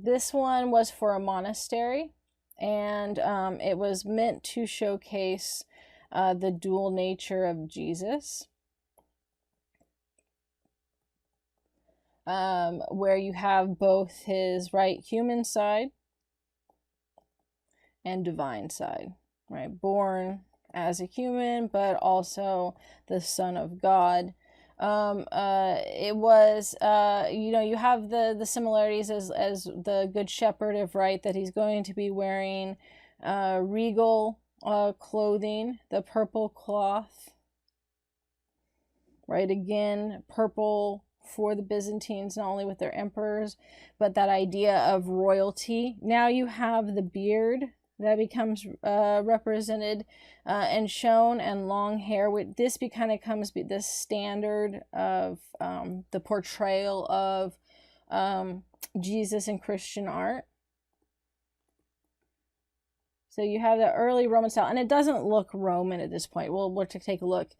This one was for a monastery, and it was meant to showcase the dual nature of Jesus, where you have both his human side and divine side, right? Born as a human, but also the Son of God. It was, you have the similarities as the Good Shepherd of, right, that he's going to be wearing regal clothing, the purple cloth, right? Again, purple for the Byzantines, not only with their emperors, but that idea of royalty. Now you have the beard that becomes represented and shown, and long hair. This kind of comes the standard of the portrayal of Jesus in Christian art. So you have the early Roman style, and it doesn't look Roman at this point. We'll take a look.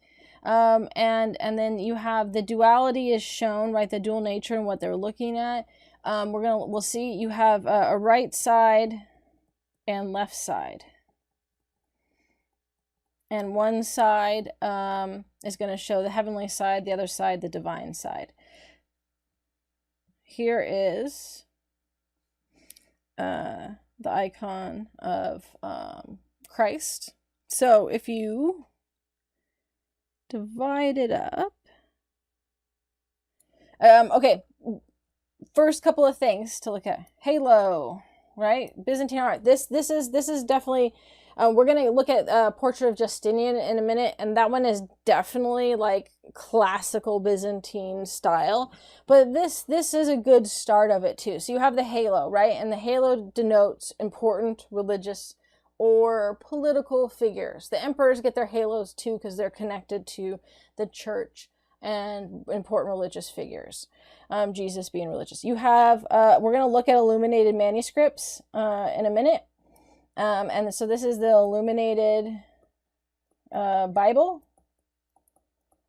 And then you have the duality is shown, right? The dual nature and what they're looking at. We'll see you have a right side and left side, and one side is going to show the heavenly side, the other side the divine side. Here is the icon of Christ. So if you divide it up, okay, first couple of things to look at: halo, right? Byzantine art. This is definitely. We're gonna look at Portrait of Justinian in a minute, and that one is definitely like classical Byzantine style. But this is a good start of it too. So you have the halo, right? And the halo denotes important religious or political figures. The emperors get their halos too because they're connected to the church and important religious figures. Jesus being religious. You have, we're going to look at Illuminated Manuscripts in a minute. And so this is the Illuminated Bible.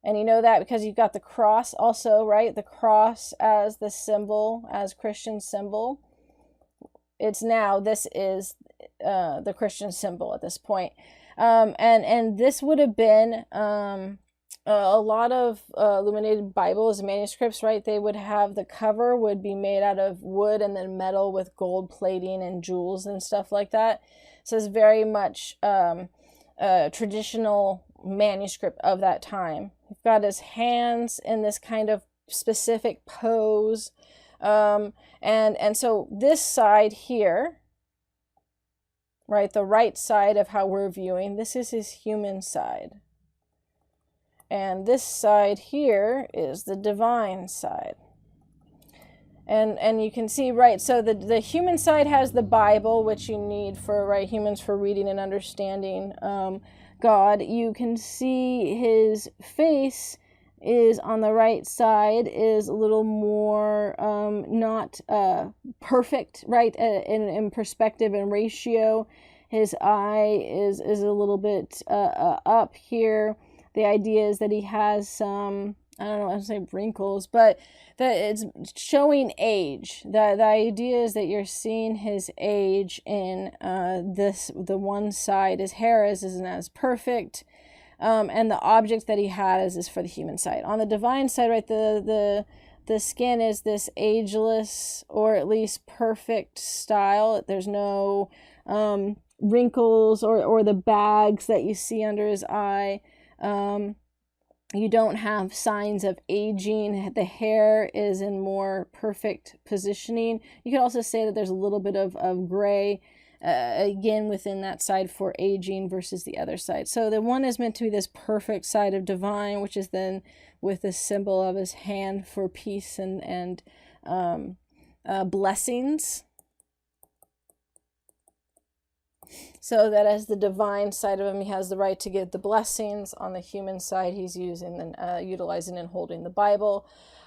And you know that because you've got the cross also, right? The cross as the symbol, as Christian symbol. This is the Christian symbol at this point. And this would have been a lot of illuminated Bibles and manuscripts, right? They would have the cover would be made out of wood and then metal with gold plating and jewels and stuff like that. So it's very much traditional manuscript of that time. We've got his hands in this kind of specific pose. And so this side here, right, the right side of how we're viewing, this is his human side. And this side here is the divine side. And you can see, right, so the human side has the Bible, which you need for, right, humans for reading and understanding God. You can see his face is on the right side, is a little more not perfect, right, in perspective and ratio. His eye is a little bit up here. The idea is that he has some, I don't know, I would say wrinkles, but that it's showing age. The idea is that you're seeing his age in the one side. His hair isn't as perfect, and the object that he has is for the human side. On the divine side, right, the skin is this ageless or at least perfect style. There's no wrinkles or the bags that you see under his eye. You don't have signs of aging. The hair is in more perfect positioning. You could also say that there's a little bit of gray, again, within that side for aging versus the other side. So the one is meant to be this perfect side of divine, which is then with the symbol of his hand for peace and blessings. So that as the divine side of him, he has the right to give the blessings. On the human side, he's using and utilizing and holding the Bible.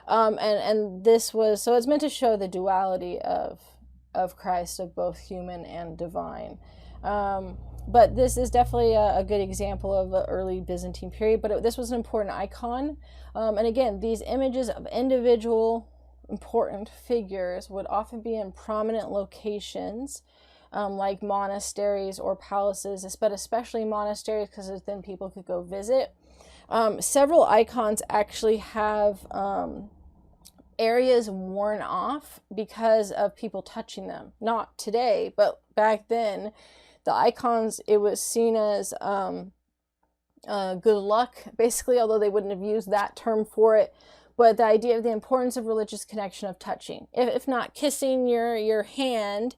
And this was, so it's meant to show the duality of Christ, of both human and divine. But this is definitely a good example of the early Byzantine period, but this was an important icon. And again, these images of individual important figures would often be in prominent locations, like monasteries or palaces, but especially monasteries, because then people could go visit. Several icons actually have areas worn off because of people touching them. Not today, but back then, the icons, it was seen as good luck, basically, although they wouldn't have used that term for it. But the idea of the importance of religious connection of touching, if not kissing your hand,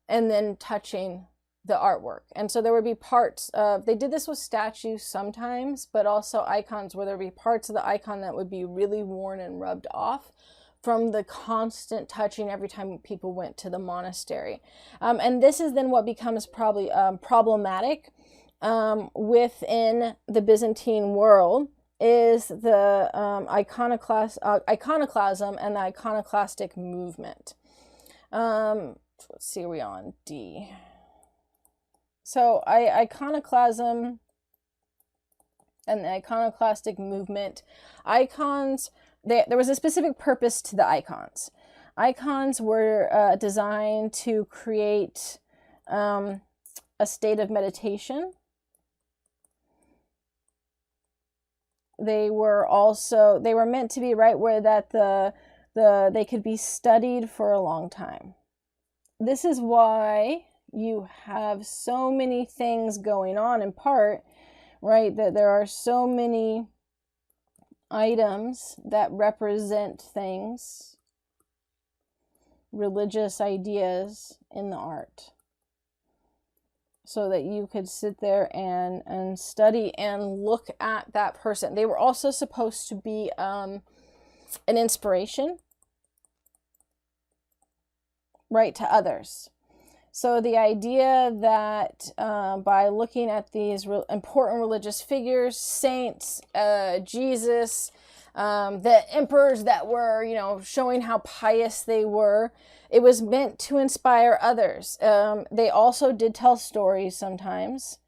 and then touching the artwork. And so there would be parts of, they did this with statues sometimes, but also icons where there would be parts of the icon that would be really worn and rubbed off from the constant touching every time people went to the monastery. And this is then what becomes probably problematic within the Byzantine world, is the iconoclasm and the iconoclastic movement. Let's see, are we on D? So iconoclasm and the iconoclastic movement. Icons, there was a specific purpose to the icons. Icons were designed to create a state of meditation. They were meant to be right where that they could be studied for a long time. This is why you have so many things going on, in part, right, that there are so many items that represent things, religious ideas in the art, so that you could sit there and study and look at that person. They were also supposed to be an inspiration, right, to others. So the idea that by looking at these important religious figures, saints, Jesus, the emperors that were, showing how pious they were, it was meant to inspire others. They also did tell stories sometimes,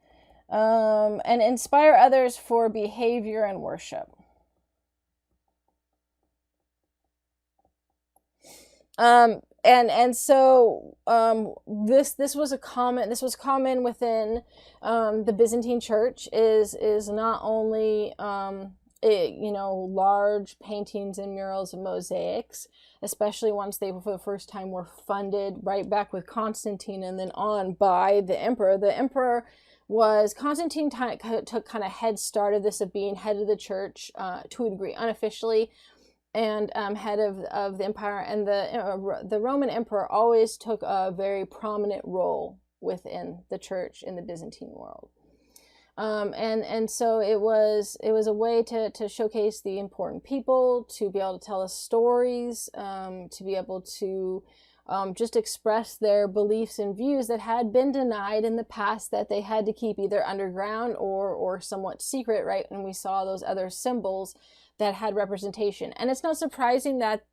and inspire others for behavior and worship. And so this was common within the Byzantine Church, is not only large paintings and murals and mosaics, especially once they for the first time were funded right back with Constantine and then on by the emperor. The emperor was Constantine took kind of head start of this, of being head of the church to a degree, unofficially, and head of the empire. And the Roman emperor always took a very prominent role within the church in the Byzantine world. And so it was a way to showcase the important people, to be able to tell us stories, to be able to just express their beliefs and views that had been denied in the past, that they had to keep either underground or somewhat secret, right? And we saw those other symbols that had representation. And it's not surprising that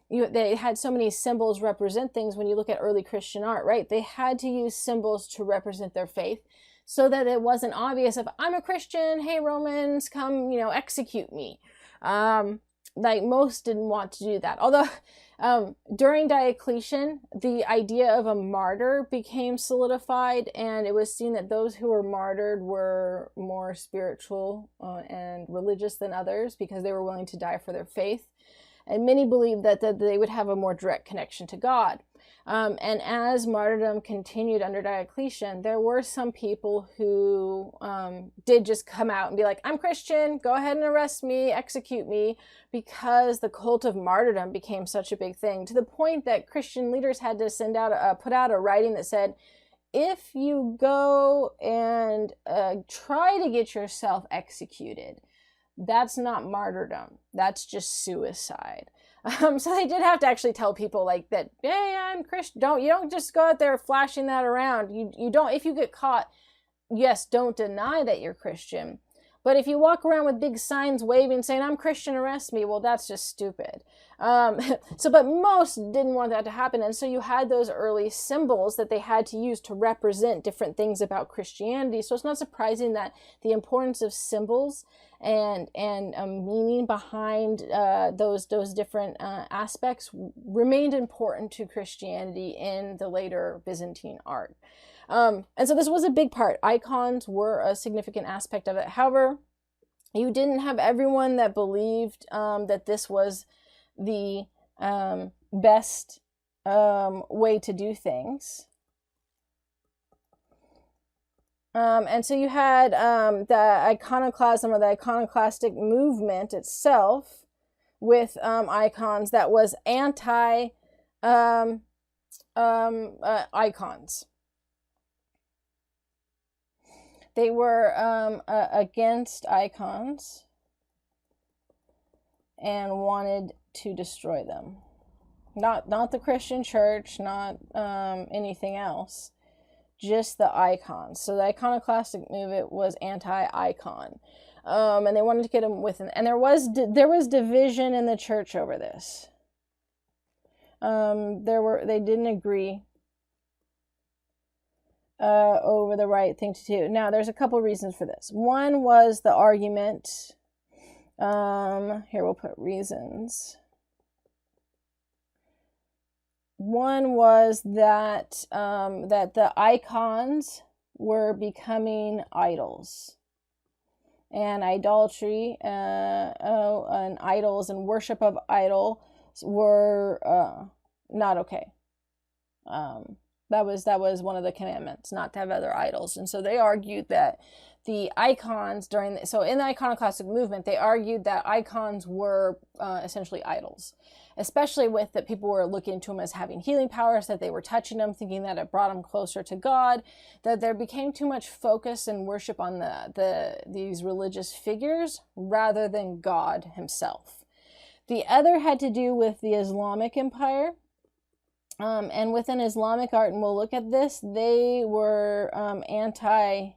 they had so many symbols represent things when you look at early Christian art, right? They had to use symbols to represent their faith, so that it wasn't obvious if I'm a Christian, hey, Romans, come, execute me. Like most didn't want to do that. Although during Diocletian, the idea of a martyr became solidified, and it was seen that those who were martyred were more spiritual and religious than others, because they were willing to die for their faith. And many believed that they would have a more direct connection to God. And as martyrdom continued under Diocletian, there were some people who did just come out and be like, I'm Christian, go ahead and arrest me, execute me, because the cult of martyrdom became such a big thing, to the point that Christian leaders had to put out a writing that said, if you go and try to get yourself executed, that's not martyrdom, that's just suicide. So they did have to actually tell people like that, hey, I'm Christian. You don't just go out there flashing that around. You don't, if you get caught, yes, don't deny that you're Christian. But if you walk around with big signs waving saying, I'm Christian, arrest me, well, that's just stupid. But most didn't want that to happen. And so you had those early symbols that they had to use to represent different things about Christianity. So it's not surprising that the importance of symbols and meaning behind those different aspects remained important to Christianity in the later Byzantine art. And so this was a big part. Icons were a significant aspect of it. However, you didn't have everyone that believed that this was the best way to do things. And so you had the iconoclasm, or the iconoclastic movement itself, with icons that was icons. They were against icons and wanted to destroy them. Not the Christian church, not anything else, just the icons. So the iconoclastic movement was anti-icon, and they wanted to get them with it. And there was division in the church over this. They didn't agree over the right thing to do. Now, there's a couple reasons for this. One was the argument. Here we'll put reasons. One was that that the icons were becoming idols, and idolatry, and idols and worship of idols were not okay. That was one of the commandments, not to have other idols. And so they argued that the icons in the iconoclastic movement, they argued that icons were essentially idols, especially with that people were looking to them as having healing powers, that they were touching them, thinking that it brought them closer to God, that there became too much focus and worship on these religious figures rather than God himself. The other had to do with the Islamic Empire. And within Islamic art, and we'll look at this, they were anti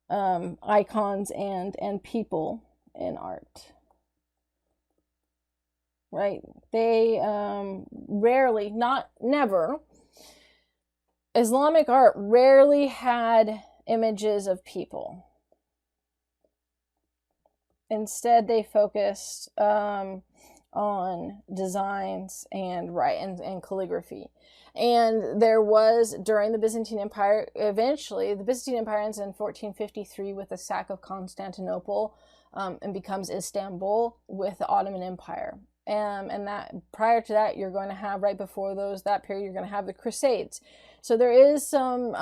icons and people in art. Right? They rarely, not never, Islamic art rarely had images of people. Instead, they focused on designs and calligraphy. And there was, during the Byzantine Empire, eventually the Byzantine Empire ends in 1453 with the sack of Constantinople, and becomes Istanbul with the Ottoman Empire. And that prior to that, you're going to have, right before that period, you're going to have the Crusades. So there is some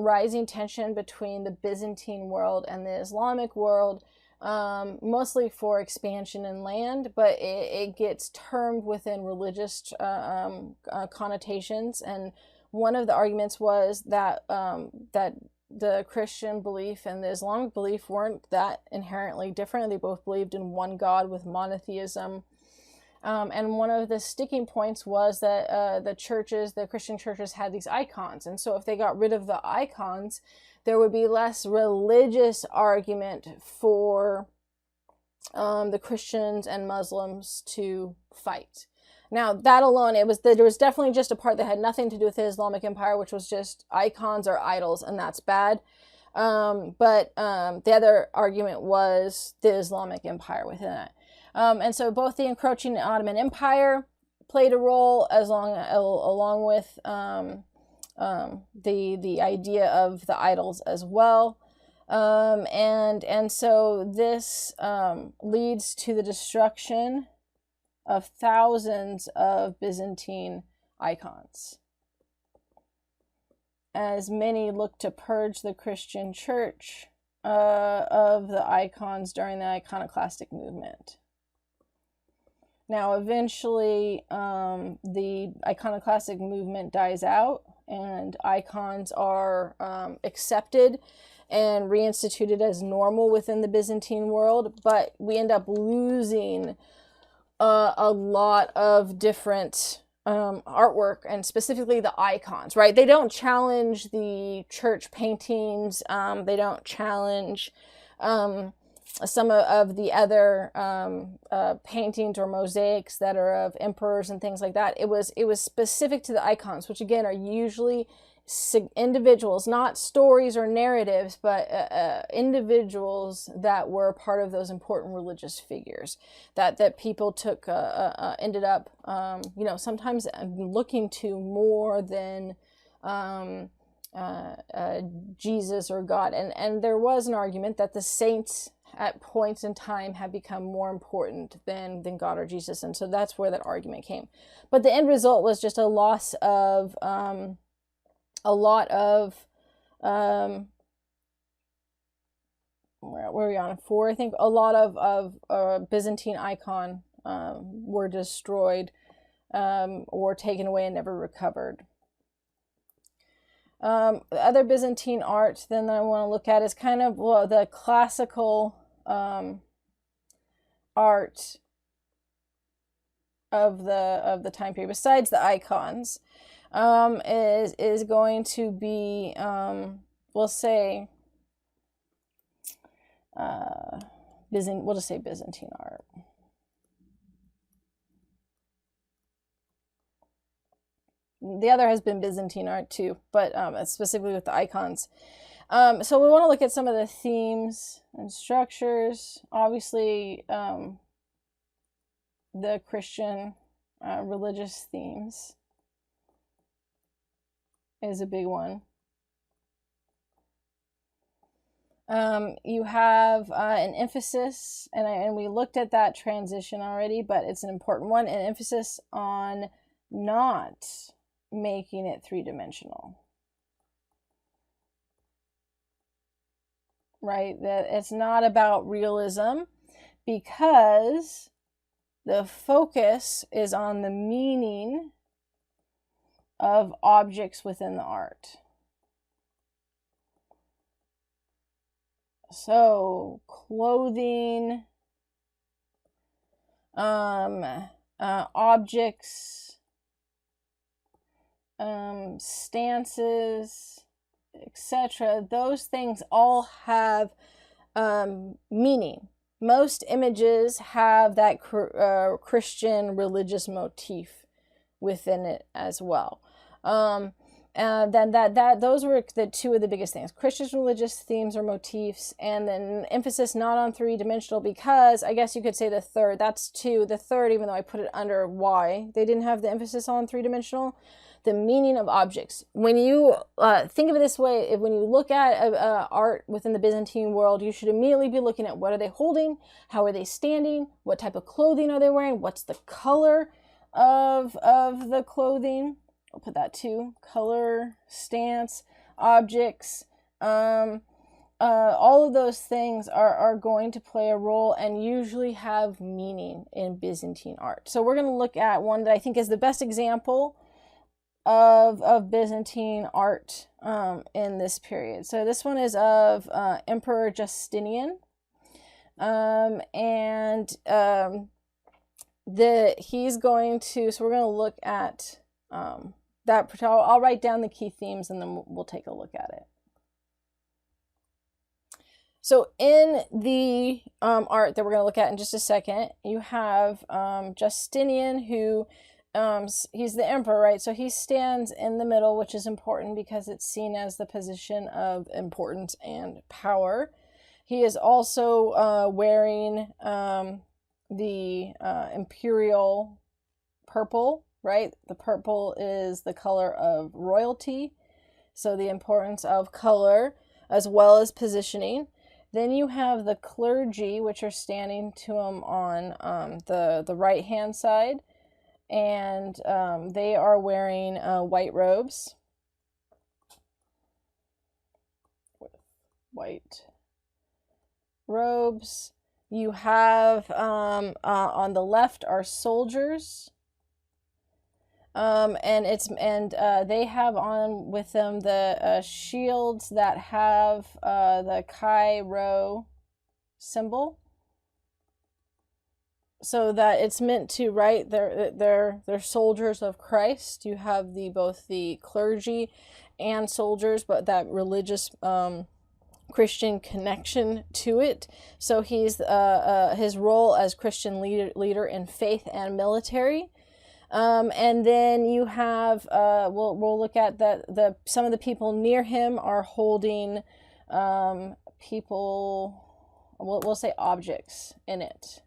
rising tension between the Byzantine world and the Islamic world, mostly for expansion in land, but it gets termed within religious connotations. And one of the arguments was that the Christian belief and the Islamic belief weren't that inherently different. They both believed in one God with monotheism. And one of the sticking points was that the Christian churches had these icons. And so if they got rid of the icons, there would be less religious argument for the Christians and Muslims to fight. Now, that alone, there was definitely just a part that had nothing to do with the Islamic Empire, which was just icons or idols, and that's bad. But the other argument was the Islamic Empire within it. And so both the encroaching Ottoman Empire played a role, along with the idea of the idols as well. And so this leads to the destruction of thousands of Byzantine icons, as many look to purge the Christian church of the icons during the iconoclastic movement. Now, eventually, the iconoclastic movement dies out, and icons are accepted and reinstituted as normal within the Byzantine world, but we end up losing a lot of different artwork, and specifically the icons, right? They don't challenge the church paintings. They don't challenge some of the other paintings or mosaics that are of emperors and things like that. It was specific to the icons, which again are usually individuals, not stories or narratives, but individuals that were part of those important religious figures that people took ended up sometimes looking to more than Jesus or God. And there was an argument that the saints at points in time have become more important than God or Jesus, and so that's where that argument came. But the end result was just a loss of a lot of where are we on 4? I think a lot of Byzantine icon were destroyed or taken away and never recovered. The other Byzantine art then that I want to look at is kind of the classical art of the time period, besides the icons. Is going to be, we'll say, we'll just say Byzantine art. The other has been Byzantine art too, but specifically with the icons. So we want to look at some of the themes and structures. Obviously, the Christian religious themes is a big one. You have an emphasis, and we looked at that transition already, but it's an important one, an emphasis on not making it three-dimensional. Right? That it's not about realism, because the focus is on the meaning of objects within the art. So clothing, objects, stances, etc. Those things all have meaning. Most images have that Christian religious motif within it as well. And then those were the two of the biggest things: Christian religious themes or motifs, and then emphasis not on three-dimensional, because I guess you could say the third. That's two. The third, even though I put it under why they didn't have the emphasis on three-dimensional, the meaning of objects. When you think of it this way, when you look at art within the Byzantine world, you should immediately be looking at what are they holding, how are they standing, what type of clothing are they wearing, what's the color of the clothing. I'll put that too. Color, stance, objects, all of those things are going to play a role and usually have meaning in Byzantine art. So we're going to look at one that I think is the best example of Byzantine art in this period. So this one is of Emperor Justinian, and he's going to. So we're going to look at that. I'll write down the key themes, and then we'll take a look at it. So in the art that we're going to look at in just a second, you have Justinian, who he's the emperor, right? So he stands in the middle, which is important because it's seen as the position of importance and power. He is also wearing the imperial purple, right? The purple is the color of royalty, so the importance of color as well as positioning. Then you have the clergy, which are standing to him on the right-hand side, and they are wearing white robes. White robes. You have on the left are soldiers, and they have on with them the shields that have the Chi Rho symbol, so that it's meant to, right, they're soldiers of Christ. You have both the clergy and soldiers, but that religious Christian connection to it. So he's his role as Christian leader in faith and military. And then you have we'll look at that some of the people near him are holding we'll say objects in it.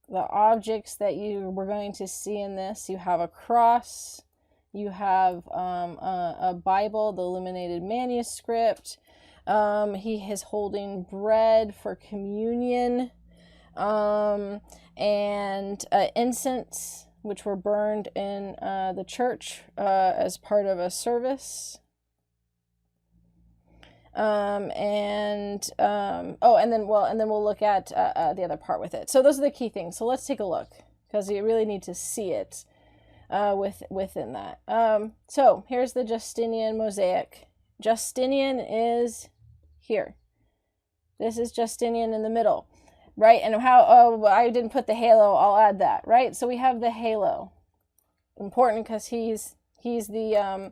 The objects that we're going to see in this, you have a cross, you have a Bible, the Illuminated Manuscript. He is holding bread for communion, and incense, which were burned in the church as part of a service. And then we'll look at the other part with it. So those are the key things. So let's take a look, because you really need to see it within that. So here's the Justinian Mosaic. Justinian is here. This is Justinian in the middle, right? And I didn't put the halo. I'll add that, right? So we have the halo, important because he's the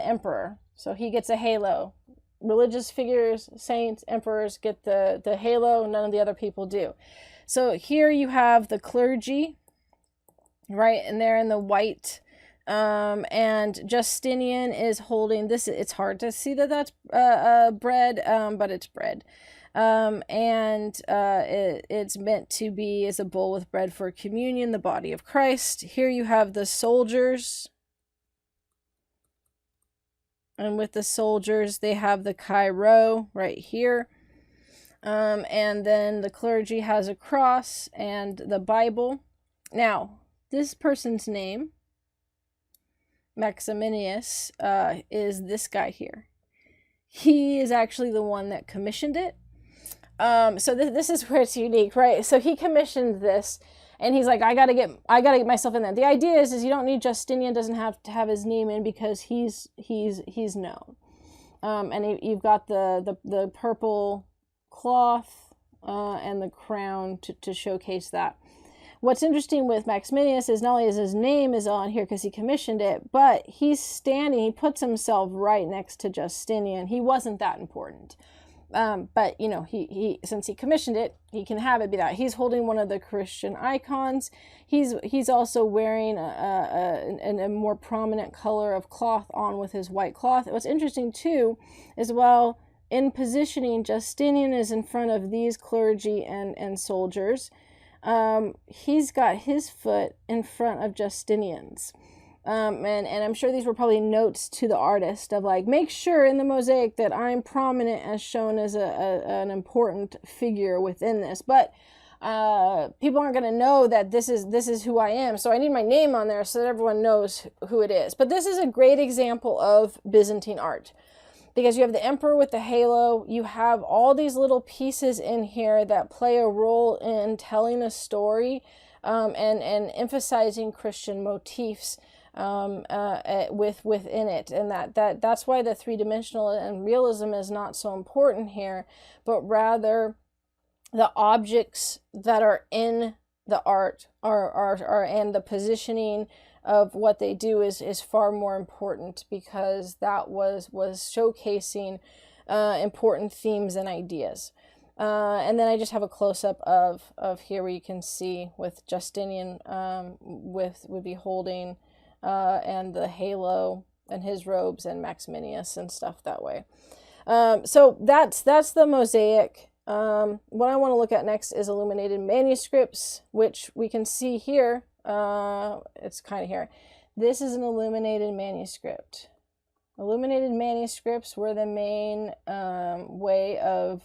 emperor. So he gets a halo. Religious figures, saints, emperors get the halo. None of the other people do. So here you have the clergy, right? And they're in the white. And Justinian is holding this. It's hard to see that that's bread, but it's bread. It's meant to be as a bowl with bread for communion, the body of Christ. Here you have the soldiers. And with the soldiers, they have the Chi Rho right here. And then the clergy has a cross and the Bible. Now, this person's name, Maximinius, is this guy here. He is actually the one that commissioned it. So this is where it's unique, right? So he commissioned this, and he's like, I gotta get myself in there. The idea is you don't need Justinian doesn't have to have his name in, because he's known. And you've got the purple cloth and the crown to showcase that. What's interesting with Maximinius is not only is his name is on here because he commissioned it, but he puts himself right next to Justinian. He wasn't that important. But he since he commissioned it, he can have it be that. He's holding one of the Christian icons. He's also wearing a more prominent color of cloth on with his white cloth. What's interesting too is, well, in positioning, Justinian is in front of these clergy and soldiers. He's got his foot in front of Justinian's. And I'm sure these were probably notes to the artist of like, make sure in the mosaic that I'm prominent as shown as an important figure within this. But people aren't going to know that this is who I am. So I need my name on there so that everyone knows who it is. But this is a great example of Byzantine art, because you have the emperor with the halo. You have all these little pieces in here that play a role in telling a story and emphasizing Christian motifs within it, and that's why the three-dimensional and realism is not so important here, but rather the objects that are in the art are and the positioning of what they do is far more important, because that was showcasing important themes and ideas. And then I just have a close-up of here where you can see with Justinian would be holding and the halo and his robes, and Maximianus and stuff that way. So that's the mosaic. What I want to look at next is illuminated manuscripts, which we can see here. It's kind of here. This is an illuminated manuscript. Illuminated manuscripts were the main way of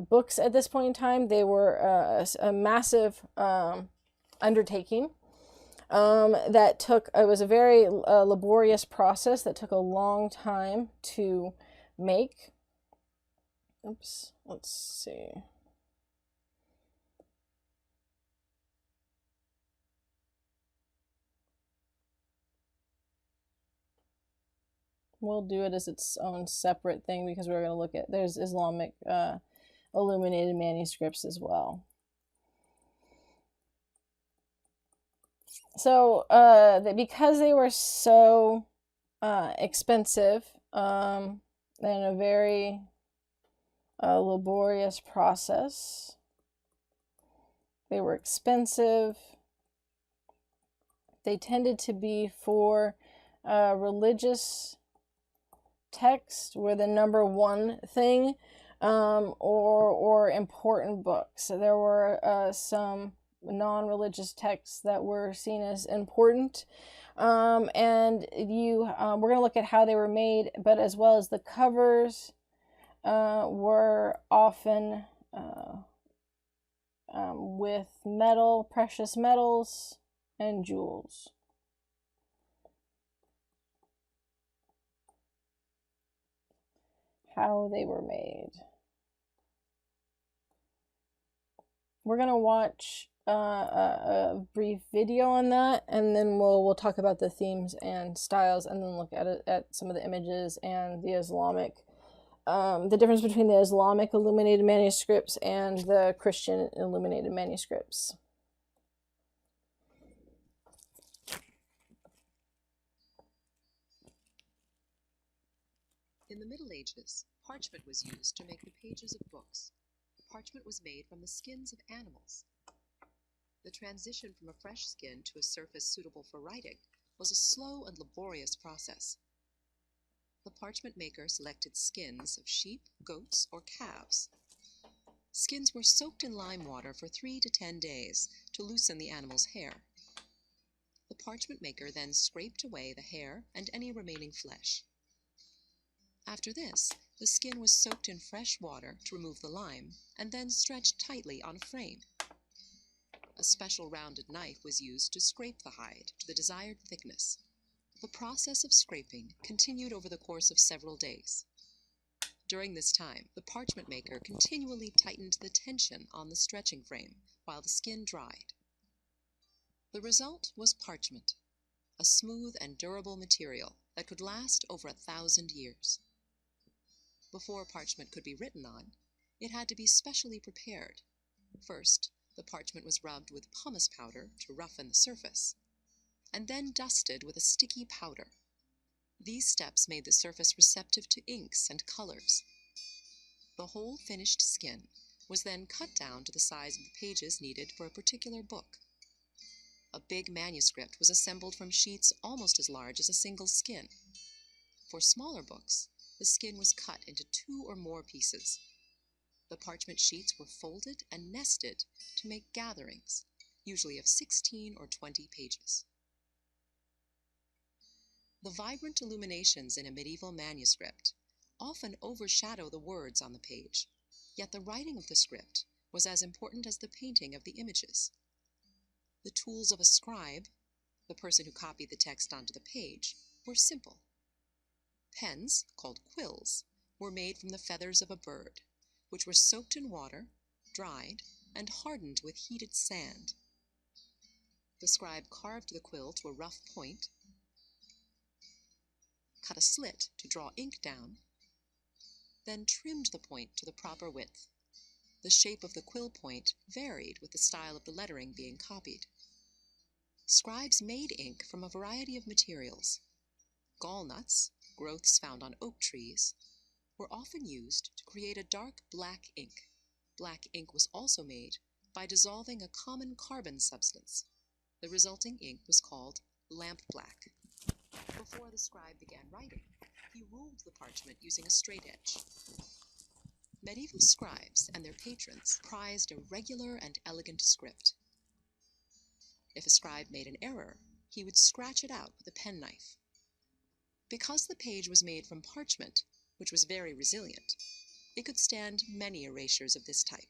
books at this point in time. They were a massive undertaking that took, it was a very laborious process that took a long time to make. Oops, let's see. We'll do it as its own separate thing, because we're going to look at, there's Islamic illuminated manuscripts as well. So because they were so expensive and a very laborious process, they were expensive. They tended to be for religious text, were the number one thing, or important books. So there were some non-religious texts that were seen as important, and we're going to look at how they were made, but as well as the covers were often with metal, precious metals, and jewels. How they were made. We're going to watch a brief video on that, and then we'll talk about the themes and styles, and then look at some of the images and the Islamic, the difference between the Islamic illuminated manuscripts and the Christian illuminated manuscripts. In the Middle Ages, parchment was used to make the pages of books. Parchment was made from the skins of animals. The transition from a fresh skin to a surface suitable for writing was a slow and laborious process. The parchment maker selected skins of sheep, goats, or calves. Skins were soaked in lime water for 3 to 10 days to loosen the animal's hair. The parchment maker then scraped away the hair and any remaining flesh. After this, the skin was soaked in fresh water to remove the lime, and then stretched tightly on a frame. A special rounded knife was used to scrape the hide to the desired thickness. The process of scraping continued over the course of several days. During this time, the parchment maker continually tightened the tension on the stretching frame while the skin dried. The result was parchment, a smooth and durable material that could last over 1,000 years. Before parchment could be written on, it had to be specially prepared. First, the parchment was rubbed with pumice powder to roughen the surface, and then dusted with a sticky powder. These steps made the surface receptive to inks and colors. The whole finished skin was then cut down to the size of the pages needed for a particular book. A big manuscript was assembled from sheets almost as large as a single skin. For smaller books, the skin was cut into 2 or more pieces. The parchment sheets were folded and nested to make gatherings, usually of 16 or 20 pages. The vibrant illuminations in a medieval manuscript often overshadow the words on the page, yet the writing of the script was as important as the painting of the images. The tools of a scribe, the person who copied the text onto the page, were simple. Pens, called quills, were made from the feathers of a bird, which were soaked in water, dried, and hardened with heated sand. The scribe carved the quill to a rough point, cut a slit to draw ink down, then trimmed the point to the proper width. The shape of the quill point varied with the style of the lettering being copied. Scribes made ink from a variety of materials. Gallnuts, growths found on oak trees, were often used to create a dark black ink. Black ink was also made by dissolving a common carbon substance. The resulting ink was called lamp black. Before the scribe began writing, he ruled the parchment using a straight edge. Medieval scribes and their patrons prized a regular and elegant script. If a scribe made an error, he would scratch it out with a penknife. Because the page was made from parchment, which was very resilient, it could stand many erasures of this type.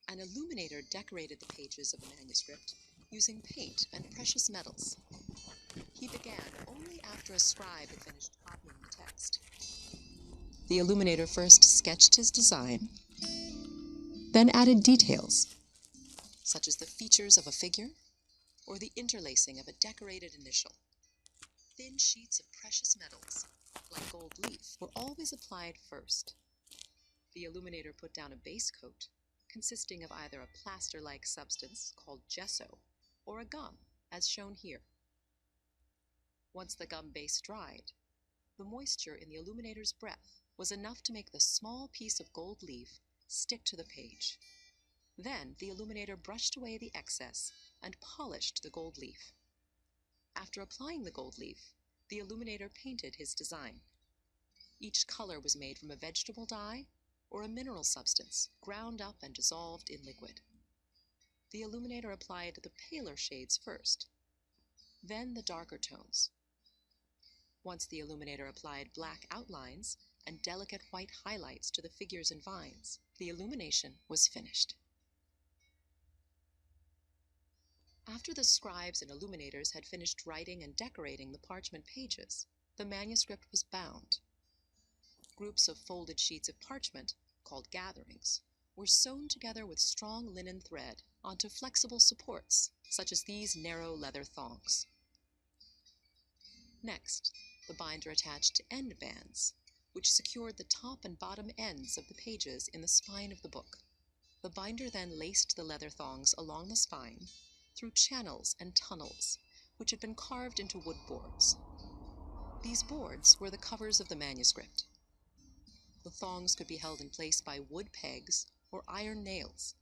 An illuminator decorated the pages of a manuscript using paint and precious metals. He began only after a scribe had finished copying the text. The illuminator first sketched his design, then added details, such as the features of a figure or the interlacing of a decorated initial. Thin sheets of precious metals, like gold leaf, were always applied first. The illuminator put down a base coat, consisting of either a plaster-like substance called gesso or a gum, as shown here. Once the gum base dried, the moisture in the illuminator's breath was enough to make the small piece of gold leaf stick to the page. Then the illuminator brushed away the excess and polished the gold leaf. After applying the gold leaf, the illuminator painted his design. Each color was made from a vegetable dye or a mineral substance ground up and dissolved in liquid. The illuminator applied the paler shades first, then the darker tones. Once the illuminator applied black outlines and delicate white highlights to the figures and vines, the illumination was finished. After the scribes and illuminators had finished writing and decorating the parchment pages, the manuscript was bound. Groups of folded sheets of parchment, called gatherings, were sewn together with strong linen thread onto flexible supports, such as these narrow leather thongs. Next, the binder attached end bands, which secured the top and bottom ends of the pages in the spine of the book. The binder then laced the leather thongs along the spine through channels and tunnels, which had been carved into wood boards. These boards were the covers of the manuscript. The thongs could be held in place by wood pegs or iron nails.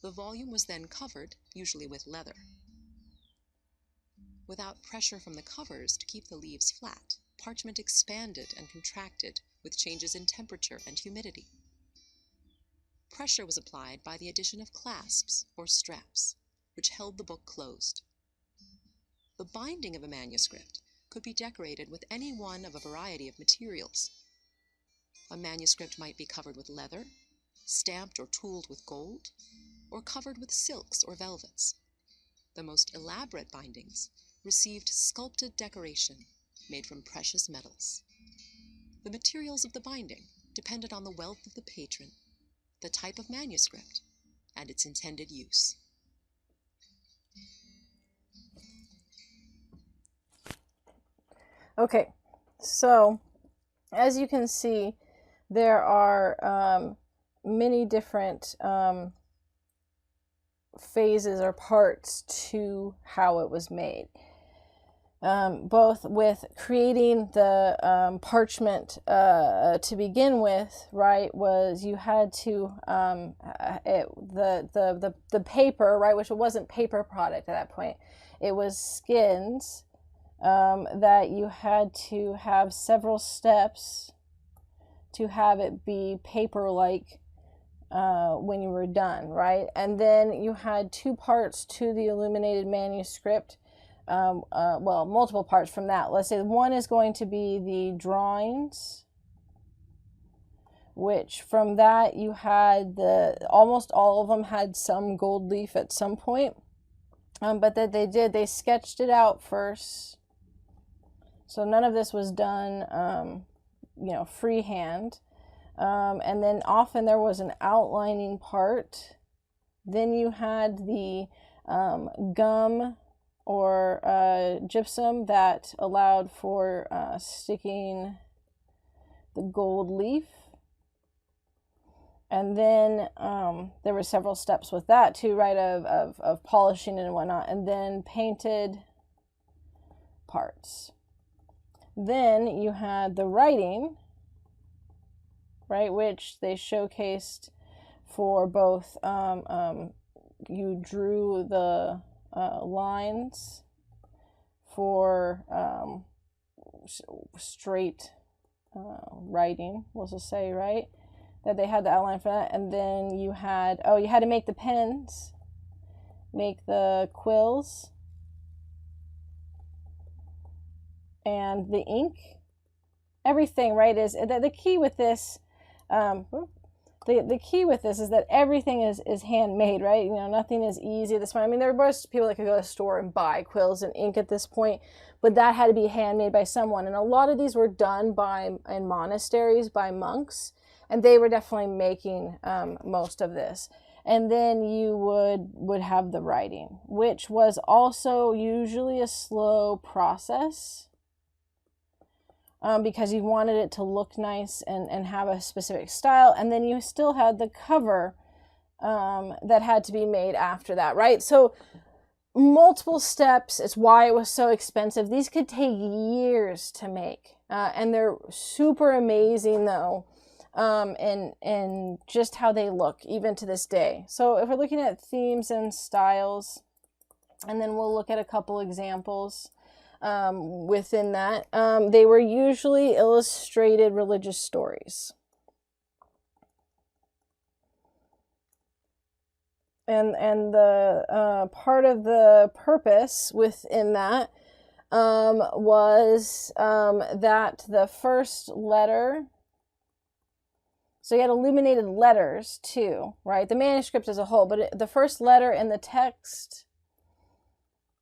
The volume was then covered, usually with leather. Without pressure from the covers to keep the leaves flat, parchment expanded and contracted with changes in temperature and humidity. Pressure was applied by the addition of clasps or straps, which held the book closed. The binding of a manuscript could be decorated with any one of a variety of materials. A manuscript might be covered with leather, stamped or tooled with gold, or covered with silks or velvets. The most elaborate bindings received sculpted decoration made from precious metals. The materials of the binding depended on the wealth of the patron, the type of manuscript, and its intended use. Okay, so as you can see, there are many different phases or parts to how it was made. Both with creating the parchment to begin with, right, was you had to the paper, right, which wasn't paper product at that point. It was skins that you had to have several steps to have it be paper-like when you were done, right? And then you had two parts to the illuminated manuscript. Well, multiple parts from that. Let's say one is going to be the drawings, which from that you had almost all of them had some gold leaf at some point. But that they sketched it out first. So none of this was done, freehand. And then often there was an outlining part. Then you had the gum or gypsum that allowed for sticking the gold leaf. And then there were several steps with that too, right, of polishing and whatnot, and then painted parts. Then you had the writing, right, which they showcased for both, you drew the lines for straight writing, we'll just say, right? That they had the outline for that. And then you had, you had to make the pens, make the quills, and the ink. Everything, right, is the key with this. The key with this is that everything is handmade, right? You know, nothing is easy at this point. I mean, there were people that could go to a store and buy quills and ink at this point, but that had to be handmade by someone. And a lot of these were done in monasteries by monks, and they were definitely making most of this. And then you would have the writing, which was also usually a slow process. Because you wanted it to look nice and have a specific style. And then you still had the cover that had to be made after that, right? So multiple steps. It's why it was so expensive. These could take years to make. And they're super amazing, though, in just how they look, even to this day. So if we're looking at themes and styles, and then we'll look at a couple examples within that. They were usually illustrated religious stories. And the part of the purpose within that was that the first letter, so you had illuminated letters too, right? The manuscript as a whole, but the first letter in the text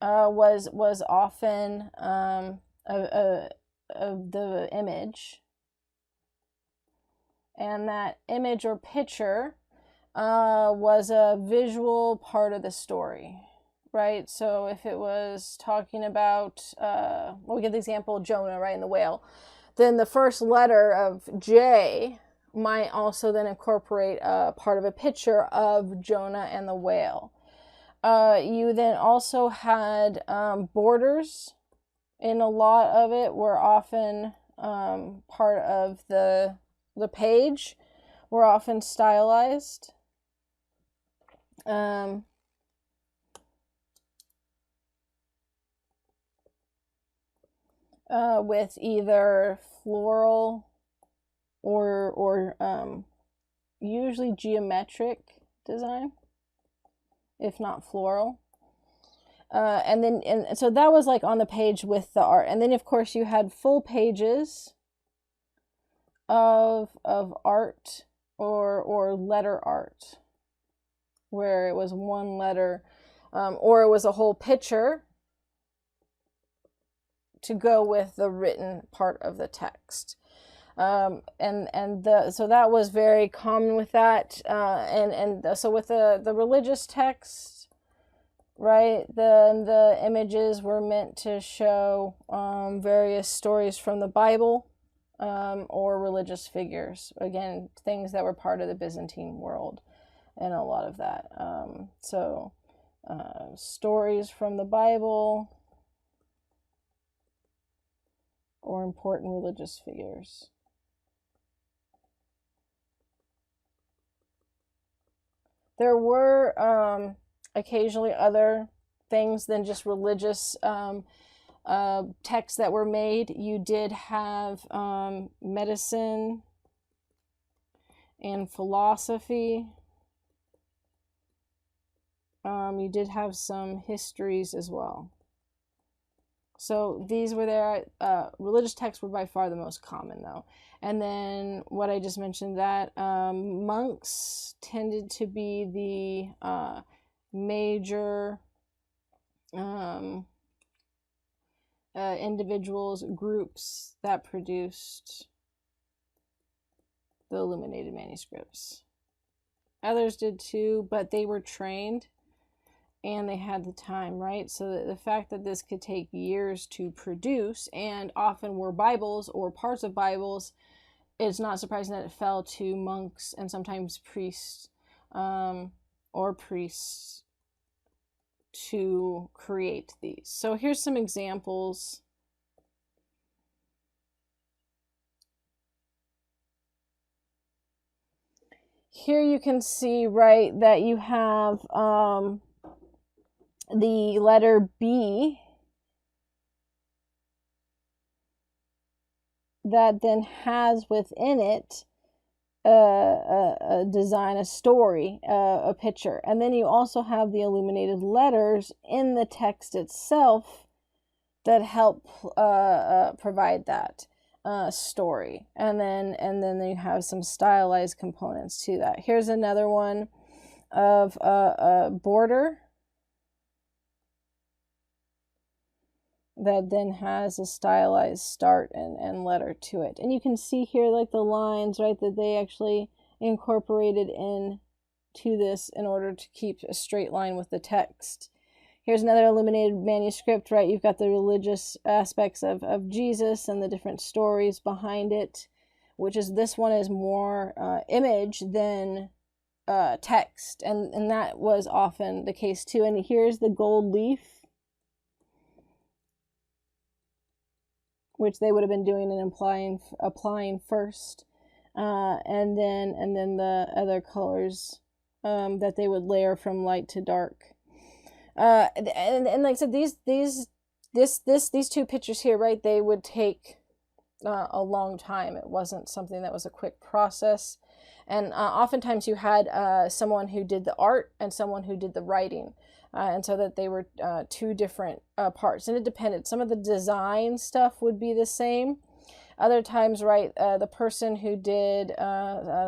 was often of the image, and that image or picture was a visual part of the story, right? So if it was talking about, we get the example of Jonah, right, in the whale, then the first letter of J might also then incorporate a part of a picture of Jonah and the whale. You then also had borders, and a lot of it were often part of the page, were often stylized. With either floral or usually geometric design, if not floral. And so that was like on the page with the art. And then of course you had full pages of art or letter art, where it was one letter, or it was a whole picture to go with the written part of the text. So that was very common with that. So with the religious text, right, the images were meant to show various stories from the Bible, or religious figures. Again, things that were part of the Byzantine world, and a lot of that. Stories from the Bible or important religious figures. There were occasionally other things than just religious texts that were made. You did have medicine and philosophy. You did have some histories as well. So these were there. Religious texts were by far the most common, though. And then what I just mentioned, that monks tended to be the major individuals, groups that produced the illuminated manuscripts. Others did too, but they were trained and they had the time, right? So the fact that this could take years to produce, and often were Bibles or parts of Bibles, it's not surprising that it fell to monks and sometimes priests or priests to create these. So here's some examples. Here you can see, right, that you have the letter B that then has within it a design, a story, a picture. And then you also have the illuminated letters in the text itself that help provide that story. And then you have some stylized components to that. Here's another one of a border that then has a stylized start and letter to it. And you can see here, like, the lines, right, that they actually incorporated in to this in order to keep a straight line with the text. Here's another illuminated manuscript, right? You've got the religious aspects of Jesus and the different stories behind it, which is, this one is more image than text. And that was often the case too. And here's the gold leaf, which they would have been doing and applying first, and then the other colors that they would layer from light to dark. And like I said, these two pictures here, right, they would take a long time. It wasn't something that was a quick process, and oftentimes you had someone who did the art and someone who did the writing. And so that they were two different parts, and it depended. Some of the design stuff would be the same. Other times, right, the person who did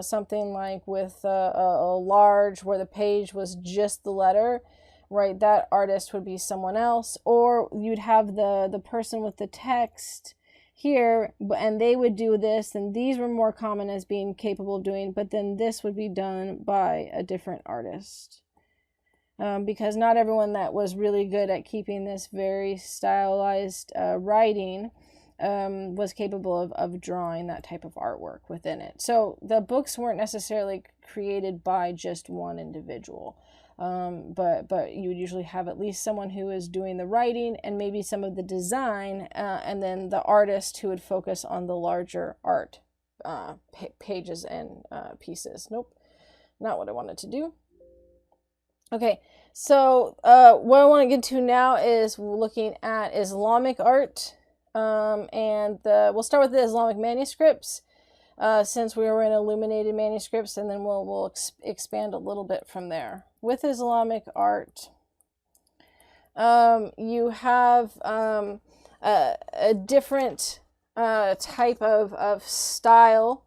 something like with a large, where the page was just the letter, right, that artist would be someone else. Or you'd have the person with the text here, and they would do this, and these were more common as being capable of doing, but then this would be done by a different artist. Because not everyone that was really good at keeping this very stylized writing was capable of drawing that type of artwork within it. So the books weren't necessarily created by just one individual, but you would usually have at least someone who is doing the writing and maybe some of the design, and then the artist who would focus on the larger art pages and pieces. Nope, not what I wanted to do. Okay, so what I want to get to now is looking at Islamic art, and we'll start with the Islamic manuscripts, since we were in illuminated manuscripts, and then we'll expand a little bit from there. With Islamic art, you have a different type of style.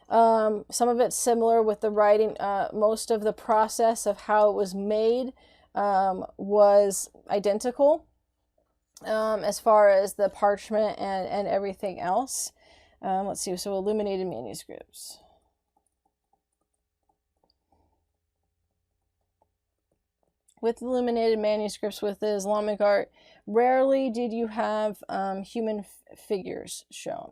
Some of it's similar with the writing. Most of the process of how it was made was identical, as far as the parchment and everything else. Let's see, so illuminated manuscripts. With illuminated manuscripts, with the Islamic art, rarely did you have human figures shown.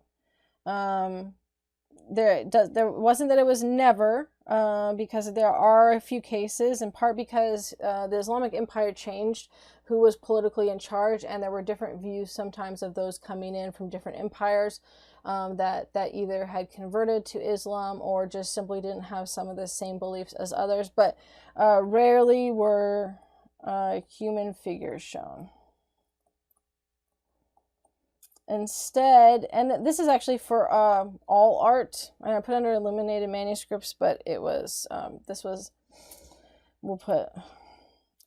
There wasn't that it was never, because there are a few cases, in part because the Islamic Empire changed who was politically in charge, and there were different views sometimes of those coming in from different empires that either had converted to Islam or just simply didn't have some of the same beliefs as others. But rarely were human figures shown. Instead, and this is actually for all art, and I put under illuminated manuscripts, but it was we'll put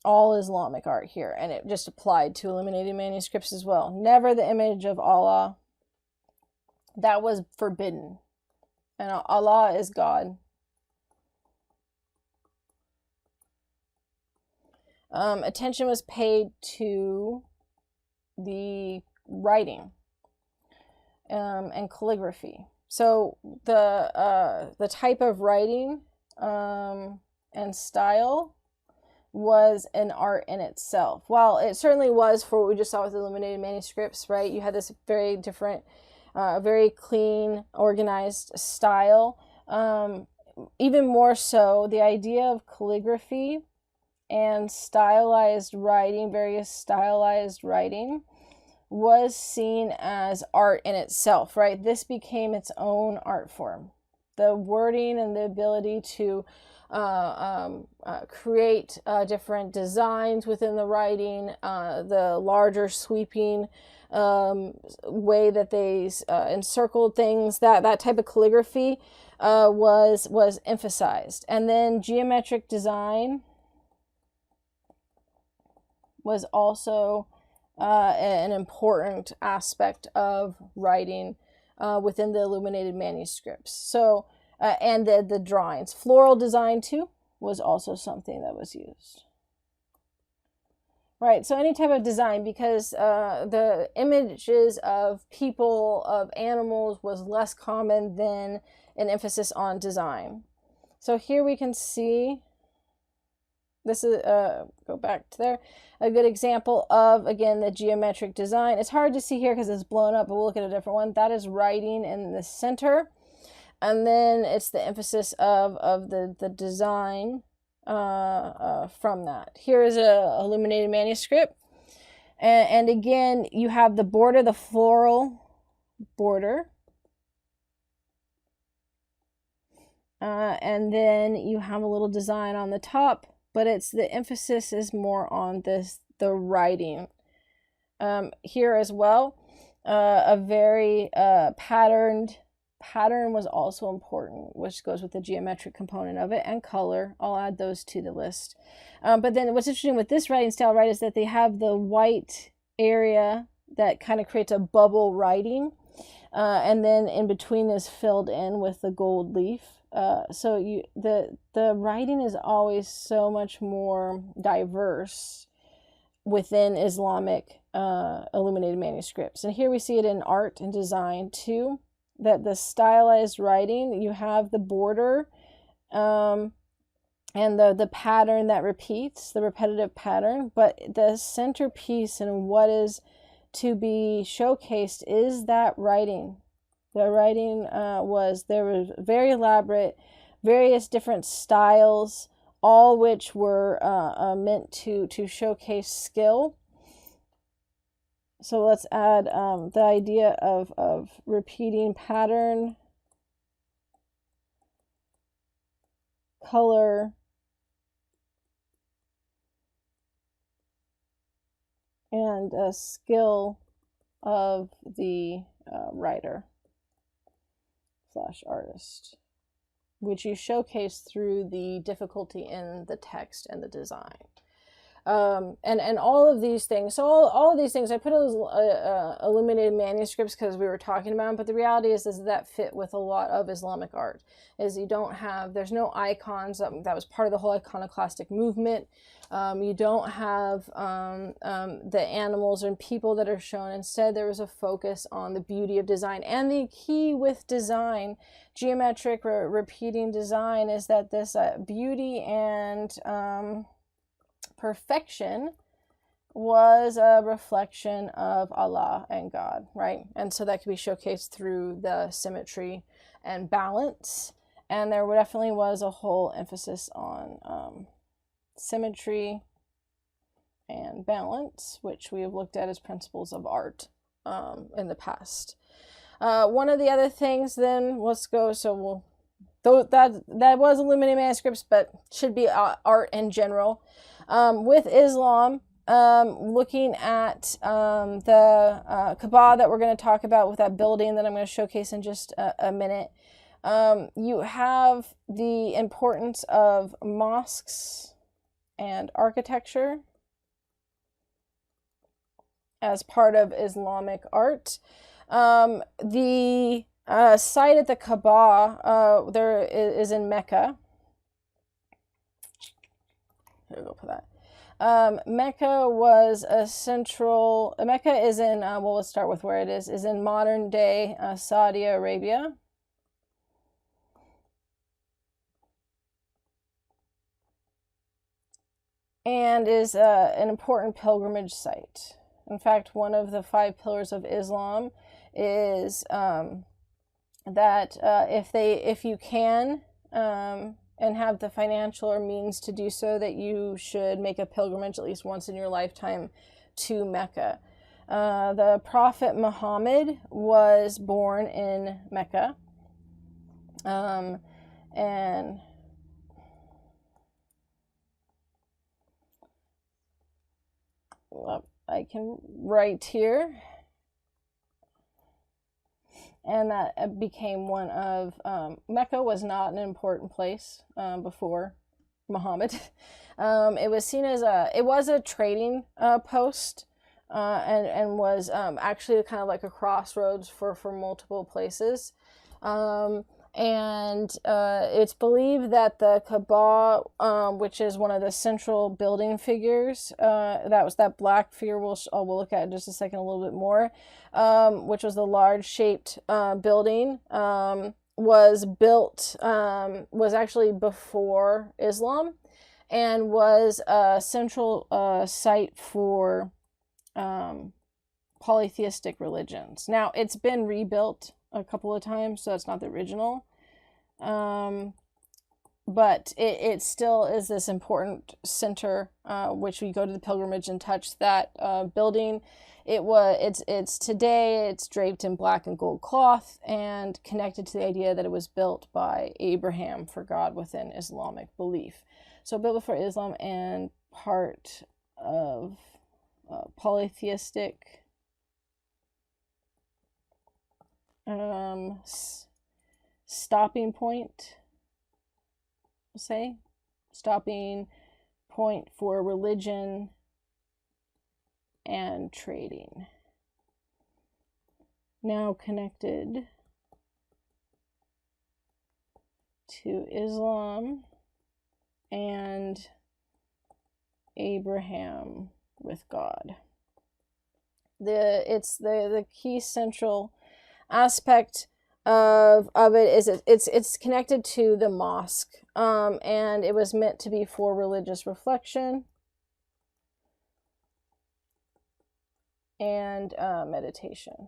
all Islamic art here, and it just applied to illuminated manuscripts as well. Never the image of Allah. That was forbidden, and Allah is God. Attention was paid to the writing and calligraphy. So the type of writing and style was an art in itself. While it certainly was for what we just saw with Illuminated Manuscripts, right? You had this very different, very clean, organized style. Even more so, the idea of calligraphy and stylized writing, various stylized writing, was seen as art in itself, right? This became its own art form. The wording and the ability to create different designs within the writing, the larger sweeping way that they encircled things, that type of calligraphy was emphasized. And then geometric design was also an important aspect of writing within the Illuminated Manuscripts. So, and the drawings. Floral design, too, was also something that was used. Right, so any type of design, because the images of people, of animals, was less common than an emphasis on design. So here we can see, this is, go back to there, a good example of, again, the geometric design. It's hard to see here because it's blown up, but we'll look at a different one. That is writing in the center. And then it's the emphasis of the design from that. Here is a illuminated manuscript. And again, you have the border, the floral border. And then you have a little design on the top, but it's the emphasis is more on the writing. Here as well, a very pattern was also important, which goes with the geometric component of it, and color. I'll add those to the list. But then what's interesting with this writing style, right, is that they have the white area that kind of creates a bubble writing, and then in between is filled in with the gold leaf. So the writing is always so much more diverse within Islamic illuminated manuscripts. And here we see it in art and design too, that the stylized writing, you have the border and the pattern that repeats, the repetitive pattern, but the centerpiece and what is to be showcased is that writing. The writing there was very elaborate, various different styles, all which were meant to showcase skill. So let's add the idea of repeating pattern, color, and a skill of the writer / artist, which you showcase through the difficulty in the text and the design. And all of these things, so all of these things, I put as illuminated manuscripts because we were talking about them, but the reality is that fit with a lot of Islamic art, is you don't have, there's no icons, that was part of the whole iconoclastic movement. You don't have the animals and people that are shown. Instead, there was a focus on the beauty of design. And the key with design, geometric repeating design, is that this beauty and perfection was a reflection of Allah and God, right? And so that could be showcased through the symmetry and balance. And there definitely was a whole emphasis on symmetry and balance, which we have looked at as principles of art in the past. One of the other things then, let's go, so that was illuminated manuscripts, but should be art in general. With Islam, looking at the Kaaba that we're going to talk about with that building that I'm going to showcase in just a minute, you have the importance of mosques and architecture as part of Islamic art. The site at the Kaaba there is in Mecca. Here we go for that. Mecca was a central. Mecca is in. Well, let's start with where it is. Is in modern day Saudi Arabia. and is an important pilgrimage site. In fact, one of the 5 pillars of Islam is that if you can and have the financial or means to do so, that you should make a pilgrimage at least once in your lifetime to Mecca. The Prophet Muhammad was born in Mecca, and I can write here, and that became one of, Mecca was not an important place before Muhammad. It was seen as it was a trading post, and was actually kind of like a crossroads for multiple places. And it's believed that the Kaaba, which is one of the central building figures, that was that black figure we'll look at in just a second a little bit more, which was the large-shaped building, was built, was actually before Islam, and was a central site for polytheistic religions. Now, it's been rebuilt a couple of times, so it's not the original, but it still is this important center, which we go to the pilgrimage and touch that building. It's today it's draped in black and gold cloth and connected to the idea that it was built by Abraham for God within Islamic belief. So built before Islam and part of polytheistic stopping point, we'll say, stopping point for religion and trading. Now connected to Islam and Abraham with God. The key central aspect of it is it's connected to the mosque, and it was meant to be for religious reflection and meditation,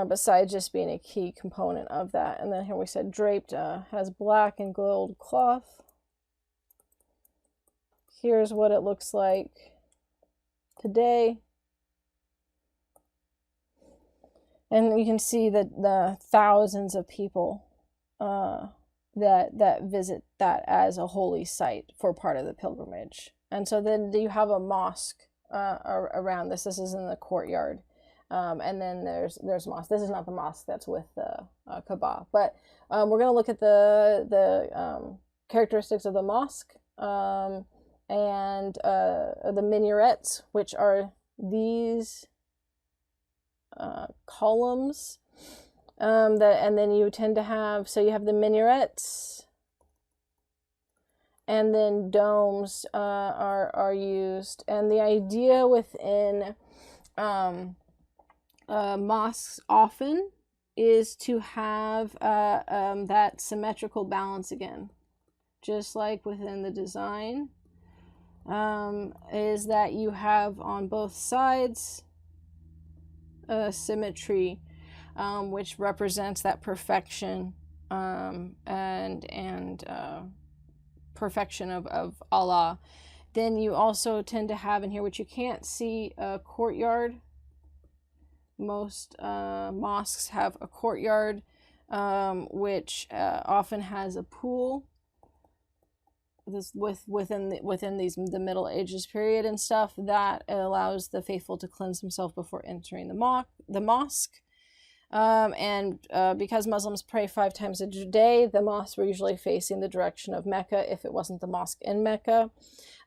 besides just being a key component of that. And then here we said draped, has black and gold cloth. Here's what it looks like today. And you can see that the thousands of people that visit that as a holy site for part of the pilgrimage. And so then you have a mosque around this. This is in the courtyard. And then there's mosque. This is not the mosque that's with the Kaaba. But we're going to look at the characteristics of the mosque, and the minarets, which are these columns, and then you tend to have, so you have the minarets, and then domes are used. And the idea within mosques often is to have that symmetrical balance again, just like within the design, is that you have on both sides symmetry, which represents that perfection, and perfection of Allah. Then you also tend to have in here, which you can't see, a courtyard. Most mosques have a courtyard, which often has a pool. This within the Middle Ages period and stuff, that allows the faithful to cleanse themselves before entering the mosque. And because Muslims pray 5 times a day, the mosques were usually facing the direction of Mecca if it wasn't the mosque in Mecca.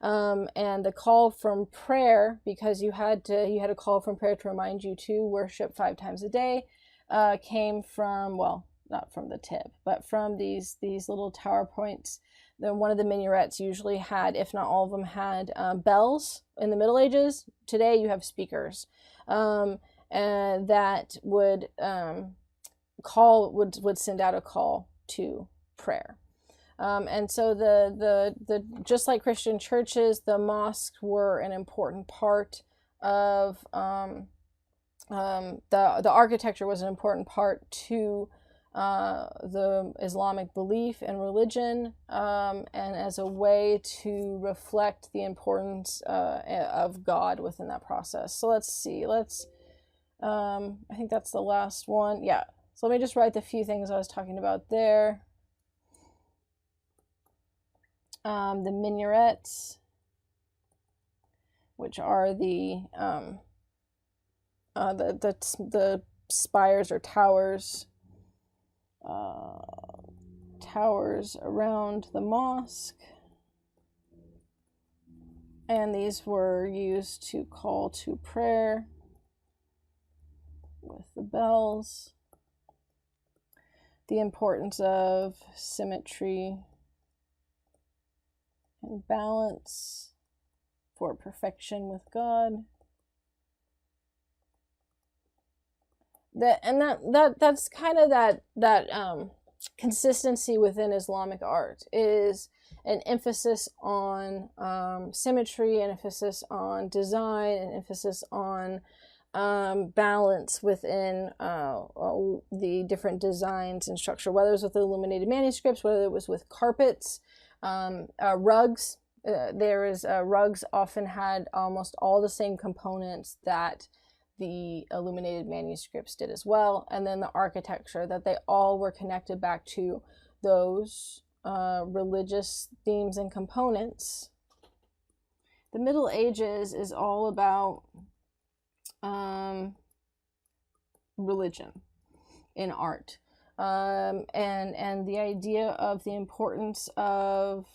And the call from prayer, because you had a call from prayer to remind you to worship 5 times a day, came from, well, not from the tip, but from these little tower points. Then one of the minarets usually had, if not all of them, had bells in the Middle Ages. Today you have speakers, and that would would send out a call to prayer. And so the just like Christian churches, the mosques were an important part of the architecture was an important part to the Islamic belief and religion, and as a way to reflect the importance of God within that process. So let's see. I think that's the last one. Yeah. So let me just write the few things I was talking about there. The minarets, which are the spires or towers around the mosque, and these were used to call to prayer with the bells. The importance of symmetry and balance for perfection with God. That's kind of that consistency within Islamic art is an emphasis on symmetry, an emphasis on design, an emphasis on balance within the different designs and structure, whether it was with the illuminated manuscripts, whether it was with carpets, rugs. Rugs often had almost all the same components that the illuminated manuscripts did as well, and then the architecture, that they all were connected back to those religious themes and components. The Middle Ages is all about religion in art, and the idea of the importance of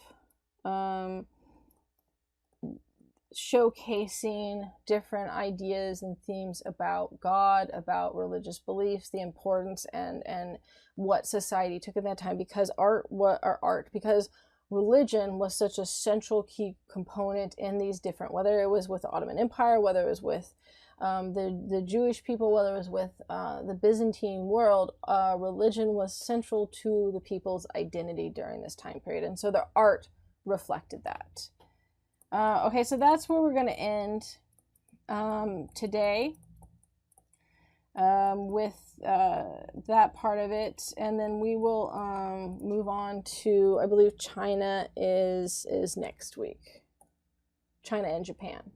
showcasing different ideas and themes about God, about religious beliefs, the importance and what society took in that time, because because religion was such a central key component in these different, whether it was with the Ottoman Empire, whether it was with the Jewish people, whether it was with the Byzantine world, religion was central to the people's identity during this time period, and so the art reflected that. Okay, so that's where we're going to end today with that part of it, and then we will move on to, I believe China is next week. China and Japan.